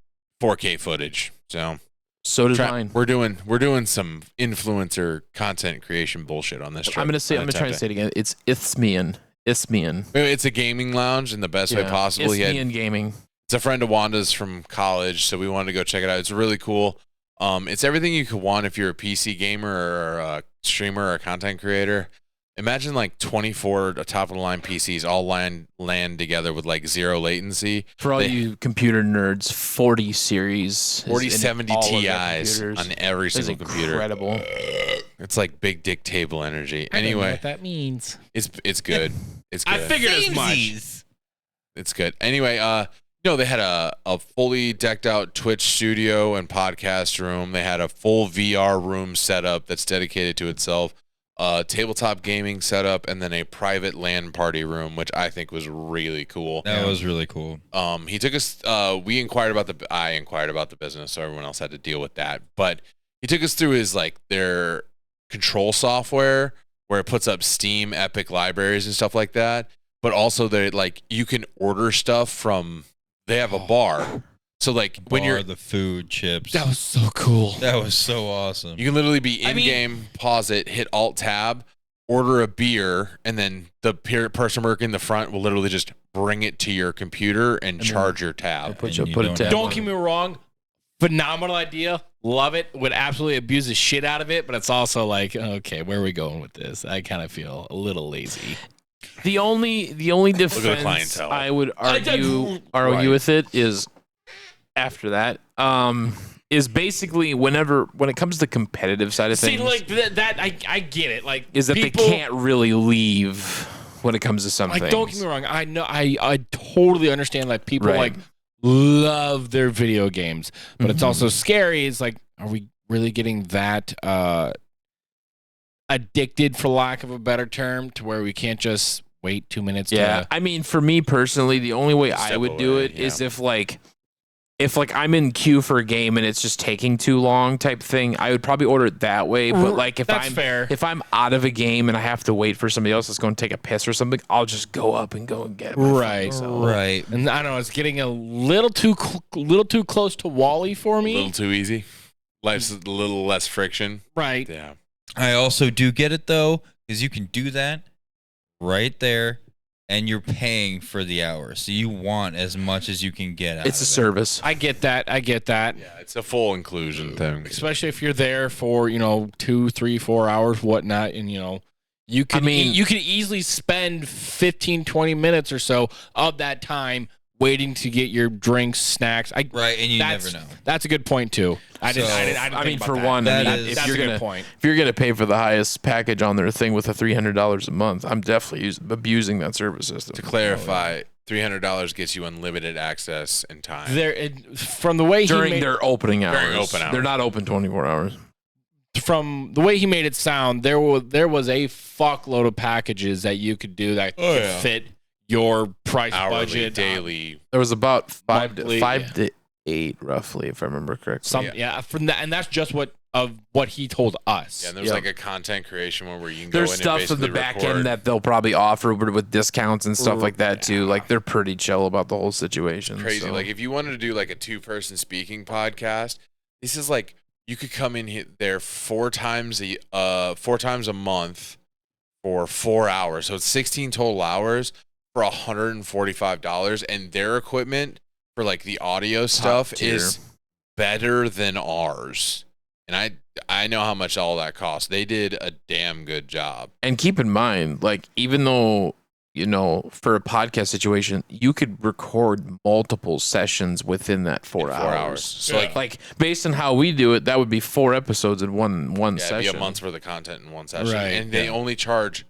Speaker 4: 4K footage, so
Speaker 2: So does mine.
Speaker 4: we're doing some influencer content creation bullshit on this trip.
Speaker 2: I'm gonna try to say it again. It's Isthmian. Isthmian.
Speaker 4: It's a gaming lounge in the best way possible.
Speaker 2: Isthmian Gaming.
Speaker 4: It's a friend of Wanda's from college, so we wanted to go check it out. It's really cool. It's everything you could want if you're a PC gamer or a streamer or a content creator. Imagine like 24 top of the line PCs all land together with like zero latency.
Speaker 2: For all you computer nerds, 40 series.
Speaker 4: 4070
Speaker 2: all of their
Speaker 4: Ti's
Speaker 2: computers.
Speaker 4: on every
Speaker 2: It's
Speaker 4: single computer.
Speaker 2: incredible.
Speaker 4: It's like big dick table energy.
Speaker 5: I don't know
Speaker 4: Anyway,
Speaker 5: what that means.
Speaker 4: it's good. It's good.
Speaker 5: I figured as much.
Speaker 4: It's good. Anyway, they had a fully decked out Twitch studio and podcast room. They had a full VR room set up that's dedicated to itself. Tabletop gaming setup, and then a private LAN party room, which I think was really cool.
Speaker 6: That was really cool.
Speaker 4: He took us. I inquired about the business, so everyone else had to deal with that. But he took us through their control software, where it puts up Steam, Epic libraries, and stuff like that. But also, you can order stuff from. They have a bar. So when you're
Speaker 6: the food chips.
Speaker 5: That was so cool.
Speaker 6: That was so awesome.
Speaker 4: you can literally be in game, pause it, hit Alt Tab, order a beer, and then the person working the front will literally just bring it to your computer and charge your tab.
Speaker 2: Put
Speaker 6: And you
Speaker 2: a
Speaker 6: don't
Speaker 2: tab.
Speaker 6: have
Speaker 5: Don't get me wrong. Phenomenal idea. Love it. Would absolutely abuse the shit out of it, but it's also like, okay, where are we going with this? I kind of feel a little lazy.
Speaker 2: The only defense
Speaker 4: clientele.
Speaker 2: I would argue
Speaker 5: Right.
Speaker 2: with it is after that is basically when it comes to the competitive side of
Speaker 5: See,
Speaker 2: things
Speaker 5: like that, I get it. Like,
Speaker 2: is that
Speaker 5: people,
Speaker 2: they can't really leave when it comes to some
Speaker 5: like,
Speaker 2: things.
Speaker 5: don't get me wrong. I know, I totally understand. Like, people
Speaker 2: Right.
Speaker 5: like love their video games, but it's
Speaker 2: Mhm.
Speaker 5: also scary. It's like, are we really getting that addicted, for lack of a better term, to where we can't just wait 2 minutes?
Speaker 2: Yeah,
Speaker 5: To,
Speaker 2: I mean, for me personally, the only way I
Speaker 4: Step
Speaker 2: would do
Speaker 4: away,
Speaker 2: it is if if like I'm in queue for a game and it's just taking too long type thing, I would probably order it that way. But like if I'm out of a game and I have to wait for somebody else that's going to take a piss or something, I'll just go up and get it.
Speaker 5: Right.
Speaker 6: Right.
Speaker 5: And I don't know, it's getting a little too close to Wally for
Speaker 4: A
Speaker 5: me.
Speaker 4: little too easy. Life's a little less friction.
Speaker 5: Right.
Speaker 4: Yeah.
Speaker 6: I also do get it though, because you can do that right there, and you're paying for the hour, so you want as much as you can get out
Speaker 2: It's a
Speaker 6: of it.
Speaker 2: service.
Speaker 5: I get that.
Speaker 4: Yeah, it's a full inclusion thing.
Speaker 5: Especially if you're there for 2, 3, 4 hours, whatnot, and you can you can easily spend 15, 20 minutes or so of that time waiting to get your drinks, snacks.
Speaker 6: Right, and you never know.
Speaker 5: That's a good point too. I didn't
Speaker 2: I mean,
Speaker 5: think
Speaker 2: for
Speaker 5: about
Speaker 2: one,
Speaker 5: that.
Speaker 2: if you're
Speaker 5: a good
Speaker 2: gonna
Speaker 5: point.
Speaker 2: if you're gonna pay for the highest package on their thing with a $300 a month, I'm definitely abusing that service system.
Speaker 4: To clarify, $300 gets you unlimited access and time.
Speaker 5: From the way
Speaker 2: During their opening hours.
Speaker 4: During open hours.
Speaker 2: They're not open 24 hours.
Speaker 5: From the way he made it sound, there was a fuckload of packages that you could do that could fit your price
Speaker 4: Hourly,
Speaker 5: budget,
Speaker 4: daily.
Speaker 2: There was about five
Speaker 5: Monthly,
Speaker 2: to 8 roughly, if I remember correctly.
Speaker 5: From that, and that's just what he told us.
Speaker 4: Yeah, and there's like a content creation one where you can go
Speaker 2: There's
Speaker 4: in
Speaker 2: stuff
Speaker 4: and
Speaker 2: in the
Speaker 4: basically
Speaker 2: back
Speaker 4: record.
Speaker 2: end that they'll probably offer with discounts and stuff like that too. Like they're pretty chill about the whole situation.
Speaker 4: Crazy.
Speaker 2: So.
Speaker 4: Like if you wanted to do like a 2-person speaking podcast, this is like you could come in there 4 times a month for 4 hours. So it's 16 total hours for $145, and their equipment for like the audio stuff
Speaker 2: tier.
Speaker 4: is better than ours. And I know how much all that costs. They did a damn good job.
Speaker 2: And keep in mind, like even though for a podcast situation, you could record multiple sessions within that 4
Speaker 4: In
Speaker 2: hours.
Speaker 4: 4 hours. So
Speaker 2: like based on how we do it, that would be 4 episodes in one
Speaker 4: yeah,
Speaker 2: session.
Speaker 4: it'd be a month's worth of content in one session.
Speaker 5: Right,
Speaker 4: And they only charge,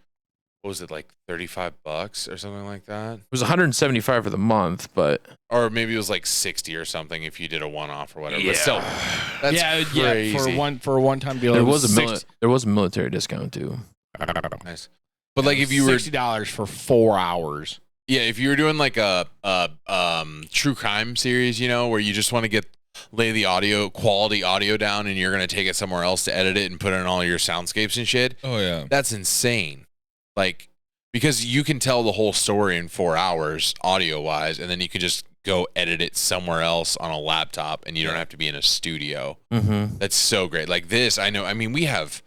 Speaker 4: what was it, like $35 or something like that?
Speaker 2: It was $175 for the month, but
Speaker 4: Or maybe it was like 60 or something if you did a one-off or whatever.
Speaker 2: Yeah.
Speaker 4: But still, that's crazy.
Speaker 5: for a one-time deal.
Speaker 2: there
Speaker 5: it
Speaker 2: was
Speaker 5: $60.
Speaker 2: there was a military discount too.
Speaker 4: Nice. But like if you were
Speaker 5: $60 for 4 hours.
Speaker 4: Yeah, if you were doing like a true crime series, where you just want to lay the quality audio down, and you're gonna take it somewhere else to edit it and put in all your soundscapes and shit.
Speaker 6: Oh yeah.
Speaker 4: That's insane. Like, because you can tell the whole story in 4 hours audio wise, and then you can just go edit it somewhere else on a laptop, and you don't have to be in a studio.
Speaker 2: Mm-hmm.
Speaker 4: That's so great. Like this, I know. I mean, we have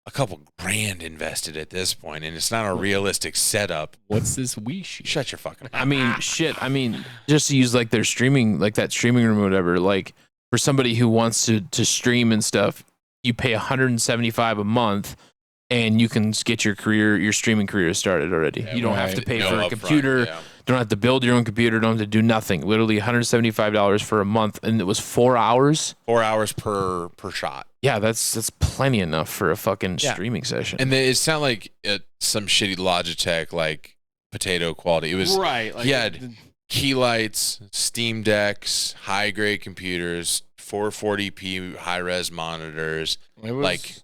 Speaker 4: a couple grand invested at this point, and it's not a realistic setup.
Speaker 5: What's this we shit?
Speaker 4: Shut your fucking mouth.
Speaker 2: I mean, shit. I mean, just to use like their streaming, like that streaming room or whatever. Like for somebody who wants to stream and stuff, you pay $175 a month, and you can get your streaming career started already.
Speaker 4: Yeah,
Speaker 2: you don't have to
Speaker 5: right.
Speaker 2: pay
Speaker 4: No
Speaker 2: for a
Speaker 4: upfront,
Speaker 2: computer.
Speaker 4: yeah.
Speaker 2: Don't have to build your own computer. Don't have to do nothing. Literally $175 for a month, and it was 4 hours.
Speaker 4: 4 hours per shot.
Speaker 2: Yeah, that's plenty enough for a fucking streaming session.
Speaker 4: And then it's not like some shitty Logitech like potato quality. It was
Speaker 5: Right. Like,
Speaker 4: he had key lights, Steam Decks, high grade computers, 440p high res monitors.
Speaker 5: it was
Speaker 4: Like he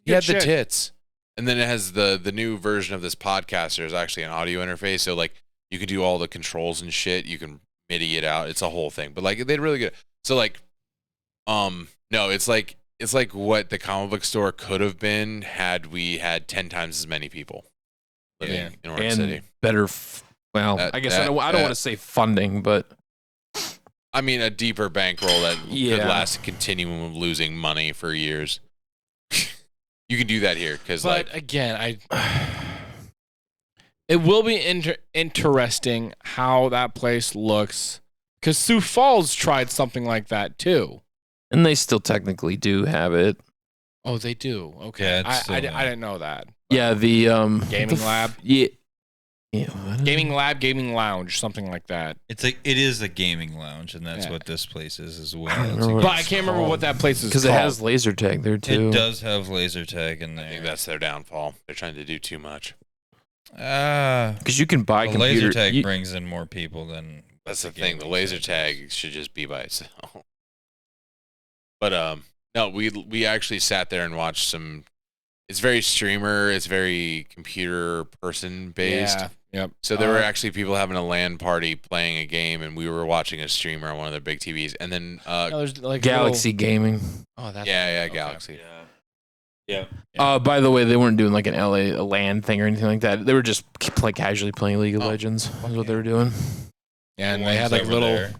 Speaker 5: good
Speaker 4: had the
Speaker 5: shit.
Speaker 4: tits. And then it has the new version of this podcaster is actually an audio interface. So like you can do all the controls and shit. You can MIDI it out. It's a whole thing. But like they did really good. So like no, it's like what the comic book store could have been had we had 10 times as many people living in Orange City.
Speaker 2: and better. Well,
Speaker 4: That-
Speaker 2: I guess
Speaker 4: that-
Speaker 2: I don't want to say funding, but
Speaker 4: I mean, a deeper bankroll that could
Speaker 2: Yeah.
Speaker 4: last a continuum of losing money for years. You can do that here because,
Speaker 5: But
Speaker 4: like,
Speaker 5: again, it will be interesting how that place looks, because Sioux Falls tried something like that too.
Speaker 2: and they still technically do have it.
Speaker 5: Oh, they do. Okay,
Speaker 6: Yeah, it's
Speaker 5: I
Speaker 6: still there.
Speaker 5: didn't know that.
Speaker 2: Yeah, the
Speaker 5: Gaming lab?
Speaker 2: Yeah, what?
Speaker 5: Gaming lab, gaming lounge, something like that.
Speaker 6: It is a gaming lounge, and that's
Speaker 5: Yeah.
Speaker 6: what this place is as well.
Speaker 2: I don't
Speaker 6: It's a
Speaker 2: know what
Speaker 5: But I
Speaker 2: it's
Speaker 5: can't remember what that place is
Speaker 2: because
Speaker 5: called.
Speaker 2: it has laser tag there too.
Speaker 6: It does have laser tag in
Speaker 4: I think
Speaker 6: there.
Speaker 4: that's their downfall. They're trying to do too much.
Speaker 2: Because you can buy
Speaker 6: The
Speaker 2: computer.
Speaker 6: laser tag
Speaker 2: you-
Speaker 6: brings in more people than.
Speaker 4: That's the
Speaker 6: the
Speaker 4: thing. The
Speaker 6: gaming
Speaker 4: laser
Speaker 6: side
Speaker 4: tag
Speaker 6: does.
Speaker 4: should just be by itself. But no, we actually sat there and watched some. It's very streamer. It's very computer person based.
Speaker 5: Yeah. Yep.
Speaker 4: So there were actually people having a LAN party playing a game, and we were watching a streamer on one of their big TVs. And then,
Speaker 5: there's like
Speaker 2: Galaxy Gaming.
Speaker 5: Oh, that's
Speaker 4: Galaxy.
Speaker 6: Yeah.
Speaker 2: By the way, they weren't doing like an LA LAN thing or anything like that. They were just like casually playing League of Legends. Is what they were doing.
Speaker 5: Yeah, and
Speaker 6: The
Speaker 5: they had
Speaker 6: ones
Speaker 5: like
Speaker 6: that were
Speaker 5: little.
Speaker 6: there.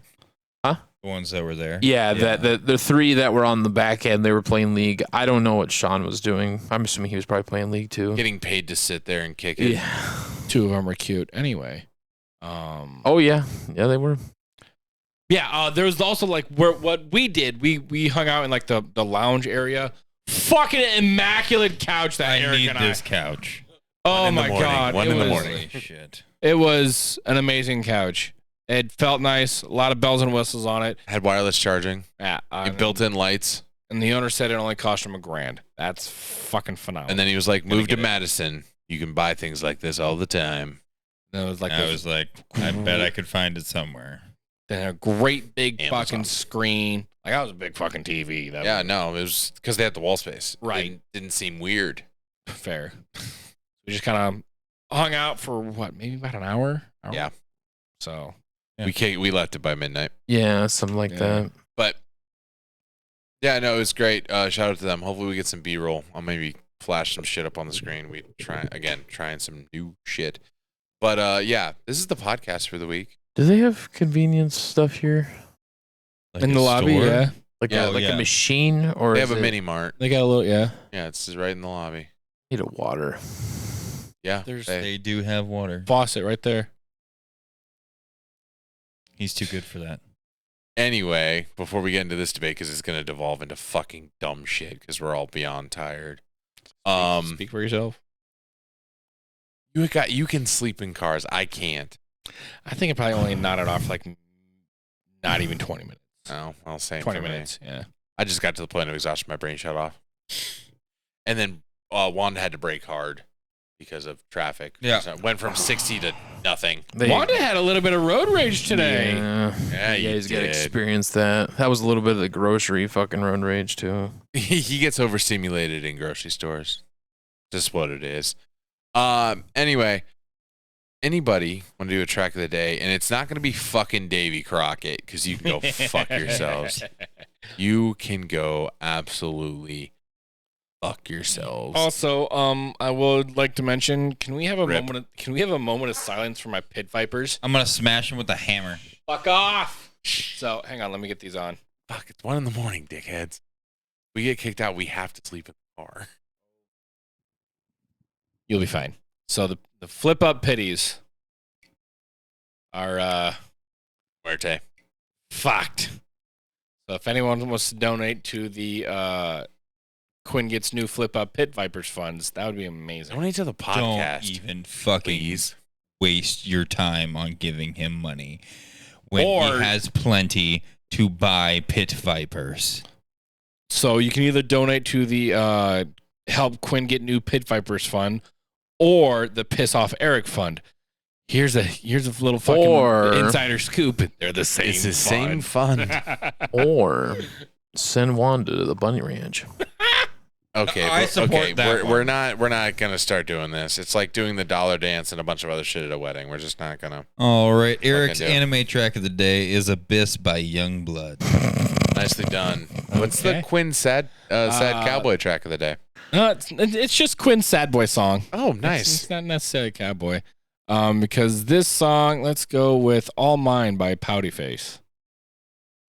Speaker 2: Huh?
Speaker 6: The ones that were there.
Speaker 2: Yeah, the three that were on the back end, they were playing League. I don't know what Sean was doing. I'm assuming he was probably playing League too.
Speaker 4: Getting paid to sit there and kick it.
Speaker 2: Yeah.
Speaker 5: Two of them were cute. Anyway.
Speaker 2: Oh yeah, they were.
Speaker 5: Yeah. There was also like what we did. We hung out in like the lounge area. Fucking immaculate couch that
Speaker 6: I
Speaker 5: Eric
Speaker 6: need
Speaker 5: and
Speaker 6: this couch.
Speaker 5: Oh
Speaker 4: in the
Speaker 5: my
Speaker 4: morning.
Speaker 5: god!
Speaker 4: One
Speaker 5: it
Speaker 4: in the
Speaker 5: was-
Speaker 4: morning.
Speaker 6: Holy shit.
Speaker 5: It was an amazing couch. It felt nice. A lot of bells and whistles on it.
Speaker 4: Had wireless charging.
Speaker 5: Yeah.
Speaker 4: Built-in lights.
Speaker 5: And the owner said it only cost him $1,000. That's fucking phenomenal.
Speaker 4: And then he was like, move to
Speaker 6: get it.
Speaker 4: Madison. You can buy things like this all the time.
Speaker 5: And it was like
Speaker 6: I was like, I bet I could find it somewhere.
Speaker 5: a great big
Speaker 4: Amazon.
Speaker 5: fucking screen. Like that was a big fucking TV. That
Speaker 4: Yeah, no, it was because they had the wall space.
Speaker 5: Right.
Speaker 4: Didn't seem weird.
Speaker 5: was fair. We just kind of hung out for what, maybe about an hour?
Speaker 4: Yeah.
Speaker 5: So
Speaker 6: Yeah.
Speaker 4: We left it by midnight.
Speaker 2: Yeah, something like
Speaker 5: Yeah.
Speaker 2: that.
Speaker 4: But yeah, no, it was great. Shout out to them. Hopefully we get some B-roll. I'll maybe flash some shit up on the screen. We trying some new shit. But yeah, this is the podcast for the week.
Speaker 2: Do they have convenience stuff here?
Speaker 6: Like
Speaker 5: in
Speaker 6: a
Speaker 5: the lobby,
Speaker 6: store?
Speaker 5: yeah.
Speaker 2: Like
Speaker 4: Yeah,
Speaker 2: a
Speaker 6: yeah.
Speaker 2: machine, or
Speaker 4: They
Speaker 2: is
Speaker 4: have a
Speaker 2: it-
Speaker 4: mini mart.
Speaker 5: They got a little, yeah.
Speaker 4: Yeah, it's just right in the lobby.
Speaker 2: Need a water.
Speaker 4: Yeah,
Speaker 6: They do have water.
Speaker 5: Faucet right there.
Speaker 6: He's too good for that.
Speaker 4: Anyway, before we get into this debate, because it's going to devolve into fucking dumb shit, because we're all beyond tired.
Speaker 5: Speak for yourself.
Speaker 4: You can sleep in cars. I can't.
Speaker 5: I think it probably only nodded off like not even 20 minutes.
Speaker 4: No, I'll say
Speaker 5: 20 minutes, yeah.
Speaker 4: I just got to the point of exhaustion. My brain shut off. And then Wanda had to brake hard because of traffic.
Speaker 6: Yeah.
Speaker 4: So it went from 60 to nothing.
Speaker 5: Wanda had a little bit of road rage today.
Speaker 4: Yeah,
Speaker 2: you
Speaker 4: you
Speaker 2: guys got to
Speaker 4: did.
Speaker 2: experience that. That was a little bit of the grocery fucking road rage too.
Speaker 4: He gets overstimulated in grocery stores. Just what it is. Anyway, anybody want to do a track of the day? And it's not going to be fucking Davy Crockett, because you can go fuck yourselves. You can go absolutely fuck yourselves.
Speaker 5: Also, I would like to mention, can we have a
Speaker 4: Rip.
Speaker 5: moment of silence for my pit vipers?
Speaker 6: I'm going to smash him with a hammer.
Speaker 5: Fuck off. So, hang on, let me get these on.
Speaker 4: Fuck, it's 1 a.m, dickheads. We get kicked out, we have to sleep in the car.
Speaker 5: You'll be fine. So the flip up pitties are
Speaker 4: Muerte.
Speaker 5: fucked. So if anyone wants to donate to the Quinn Gets New Flip Up Pit Vipers funds, that would be amazing.
Speaker 4: Donate to the podcast.
Speaker 6: Don't even fucking
Speaker 4: please.
Speaker 6: waste your time on giving him money when
Speaker 5: Or-
Speaker 6: he has plenty to buy pit vipers.
Speaker 5: So you can either donate to the Help Quinn Get New Pit Vipers fund or the Piss Off Eric fund. Here's a little fucking
Speaker 2: Or-
Speaker 5: insider scoop. They're the same.
Speaker 4: It's the same fun.
Speaker 2: Or send Wanda to the bunny ranch.
Speaker 4: Okay,
Speaker 6: I
Speaker 4: but-
Speaker 6: support
Speaker 4: okay,
Speaker 6: that
Speaker 4: we're
Speaker 6: one.
Speaker 4: not gonna start doing this. It's like doing the dollar dance and a bunch of other shit at a wedding. We're just not gonna.
Speaker 6: All right, Eric's
Speaker 4: do it.
Speaker 6: anime track of the day is Abyss by Youngblood.
Speaker 4: Nicely done. What's the
Speaker 5: Okay.
Speaker 4: Quinn sad cowboy track of the day?
Speaker 5: It's just Quinn's sad boy song.
Speaker 4: Oh,
Speaker 5: It's
Speaker 4: nice.
Speaker 5: not necessarily cowboy. Because this song, let's go with All Mine by Pouty Face.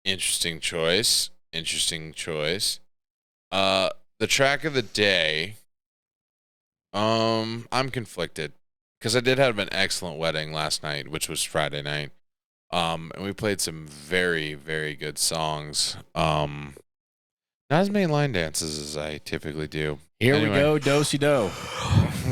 Speaker 4: Interesting choice. The track of the day. I'm conflicted because I did have an excellent wedding last night, which was Friday night. And we played some very, very good songs. Not as many line dances as I typically do.
Speaker 5: Here
Speaker 4: Anyway.
Speaker 5: we go, do-si-do.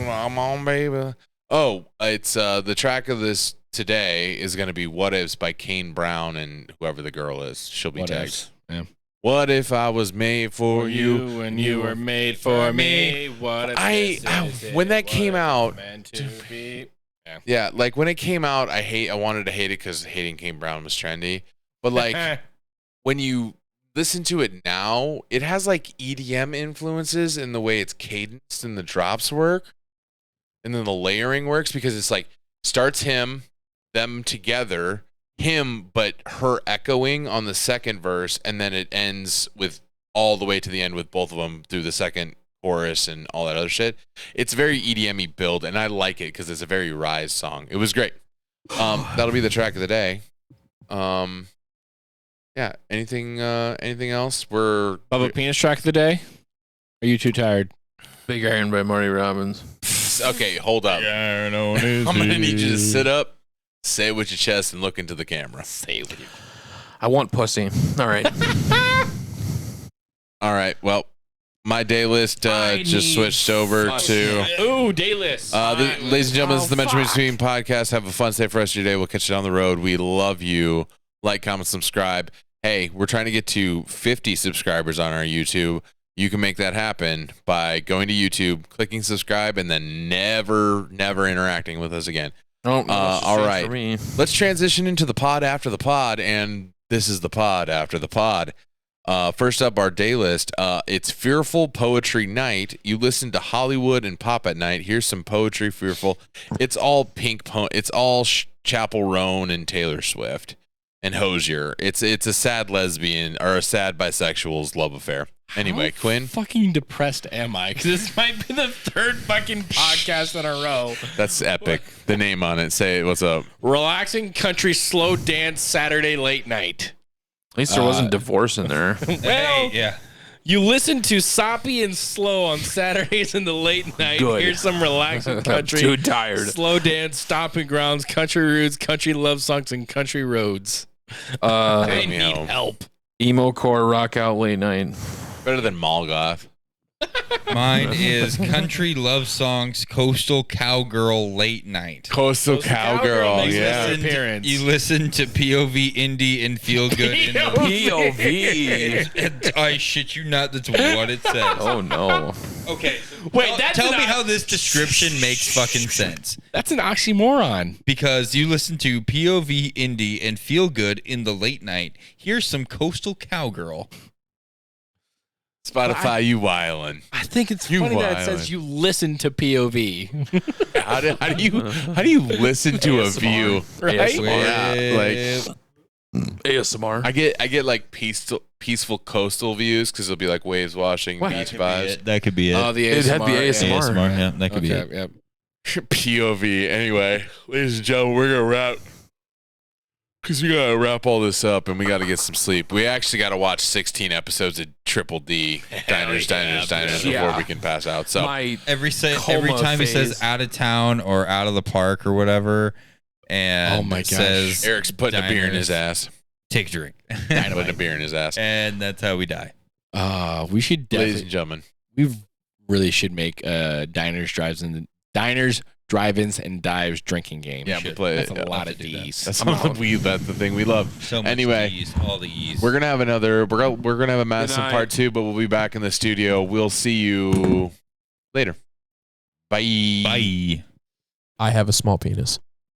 Speaker 4: Come on, baby. Oh, it's the track of this today is going to be "What Ifs" by Kane Brown and whoever the girl is. She'll be
Speaker 5: What
Speaker 4: tagged.
Speaker 5: ifs? Yeah.
Speaker 4: What if I was made for you?
Speaker 5: and you were made for me. What if this is
Speaker 4: when
Speaker 5: it?
Speaker 4: that came
Speaker 5: What
Speaker 4: out,
Speaker 5: meant to be?
Speaker 4: yeah, like when it came out, I wanted to hate it because hating Kane Brown was trendy. But like when you listen to it now, it has like EDM influences in the way it's cadenced and the drops work, and then the layering works because it's like starts them together, him, but her echoing on the second verse, and then it ends with all the way to the end with both of them through the second chorus and all that other shit. It's very EDM-y build, and I like it because it's a very Rise song. It was great. That'll be the track of the day. Yeah. Anything else?
Speaker 5: Bubba Penis track of the day? Are you too tired?
Speaker 2: Big Iron by Marty Robbins.
Speaker 4: Okay, hold up. I'm gonna need you to sit up, say it with your chest, and look into the camera.
Speaker 5: Say it with you.
Speaker 2: I want pussy. All right.
Speaker 4: All right. Well, my day list just switched over to.
Speaker 5: Ooh, day list.
Speaker 4: Ladies and gentlemen, this is the Mention Between podcast. Have a fun, safe rest of your day. We'll catch you down the road. We love you. Like, comment, subscribe. Hey, we're trying to get to 50 subscribers on our YouTube. You can make that happen by going to YouTube, clicking subscribe, and then never interacting with us again.
Speaker 2: Oh,
Speaker 4: all right. Let's transition into the pod after the pod, and this is the pod after the pod. First up, our day list. It's Fearful Poetry Night. You listen to Hollywood and pop at night. Here's some poetry, Fearful. It's all it's all Chapel Roan and Taylor Swift and Hozier. It's a sad lesbian or a sad bisexual's love affair. Anyway,
Speaker 5: How
Speaker 4: Quinn.
Speaker 5: fucking depressed am I? Because this might be the third fucking podcast in a row.
Speaker 4: That's epic. The name on it. Say what's up.
Speaker 5: Relaxing country slow dance Saturday late night.
Speaker 2: At least there wasn't divorce in there.
Speaker 5: Well,
Speaker 6: yeah.
Speaker 5: you listen to Soppy and Slow on Saturdays in the late night.
Speaker 2: Good.
Speaker 5: Here's some relaxing country.
Speaker 2: Too tired.
Speaker 5: Slow dance, stomping grounds, country roots, country love songs, and country roads.
Speaker 2: Uh,
Speaker 5: I
Speaker 4: me
Speaker 5: need
Speaker 4: home.
Speaker 5: help.
Speaker 2: emo core rock out late night.
Speaker 4: Better than Molgoth.
Speaker 6: Mine is country love songs, coastal cowgirl late night.
Speaker 4: Coastal
Speaker 5: Cowgirl makes
Speaker 4: Yeah.
Speaker 5: an appearance.
Speaker 6: You listen to POV indie and feel good. in the-
Speaker 2: POV.
Speaker 6: I shit you not. That's what it says.
Speaker 2: Oh no.
Speaker 6: Okay.
Speaker 5: Wait, that's
Speaker 6: tell
Speaker 5: an
Speaker 6: me
Speaker 5: ox-
Speaker 6: how this description makes fucking sense.
Speaker 5: That's an oxymoron.
Speaker 6: Because you listen to POV indie and feel good in the late night. Here's some coastal cowgirl.
Speaker 4: Spotify, you wildin'.
Speaker 5: I think it's
Speaker 4: You
Speaker 5: funny that it
Speaker 4: violent.
Speaker 5: says you listen to POV.
Speaker 4: How do you listen to a view?
Speaker 5: Right?
Speaker 4: Yeah,
Speaker 2: ASMR.
Speaker 4: I get like peaceful coastal views because it'll be like waves washing, beach vibes.
Speaker 6: That could be it.
Speaker 5: Oh, the
Speaker 2: It'd have to be ASMR.
Speaker 6: ASMR, yeah, that could be it.
Speaker 5: Yep.
Speaker 4: POV. Anyway, ladies and gentlemen, we're gonna wrap because we gotta wrap all this up and we gotta get some sleep. We actually gotta watch 16 episodes of Triple D Diners before
Speaker 2: Yeah.
Speaker 4: we can pass out. So
Speaker 2: My
Speaker 6: Every
Speaker 2: Coma
Speaker 6: time he says
Speaker 2: phase.
Speaker 6: out of town or out of the park or whatever, and
Speaker 5: Oh my
Speaker 6: it
Speaker 5: gosh.
Speaker 6: says
Speaker 4: Eric's putting a beer in his
Speaker 6: Diners.
Speaker 4: ass.
Speaker 6: take a drink.
Speaker 4: Putting a beer in his ass.
Speaker 6: And that's how we die.
Speaker 5: We should
Speaker 4: Ladies
Speaker 5: definitely.
Speaker 4: and gentlemen,
Speaker 5: We really should make diners, drive-ins, and dives drinking game.
Speaker 4: yeah, we play
Speaker 5: That's
Speaker 4: it.
Speaker 5: a lot
Speaker 6: to
Speaker 5: of
Speaker 6: do that.
Speaker 5: D's.
Speaker 4: That's the thing we love.
Speaker 6: So much
Speaker 4: Anyway,
Speaker 6: E's, all the E's.
Speaker 4: We're gonna have another. We're gonna have a Madison
Speaker 2: night.
Speaker 4: part 2, but we'll be back in the studio. We'll see you later. Bye.
Speaker 6: Bye.
Speaker 7: I have a small penis.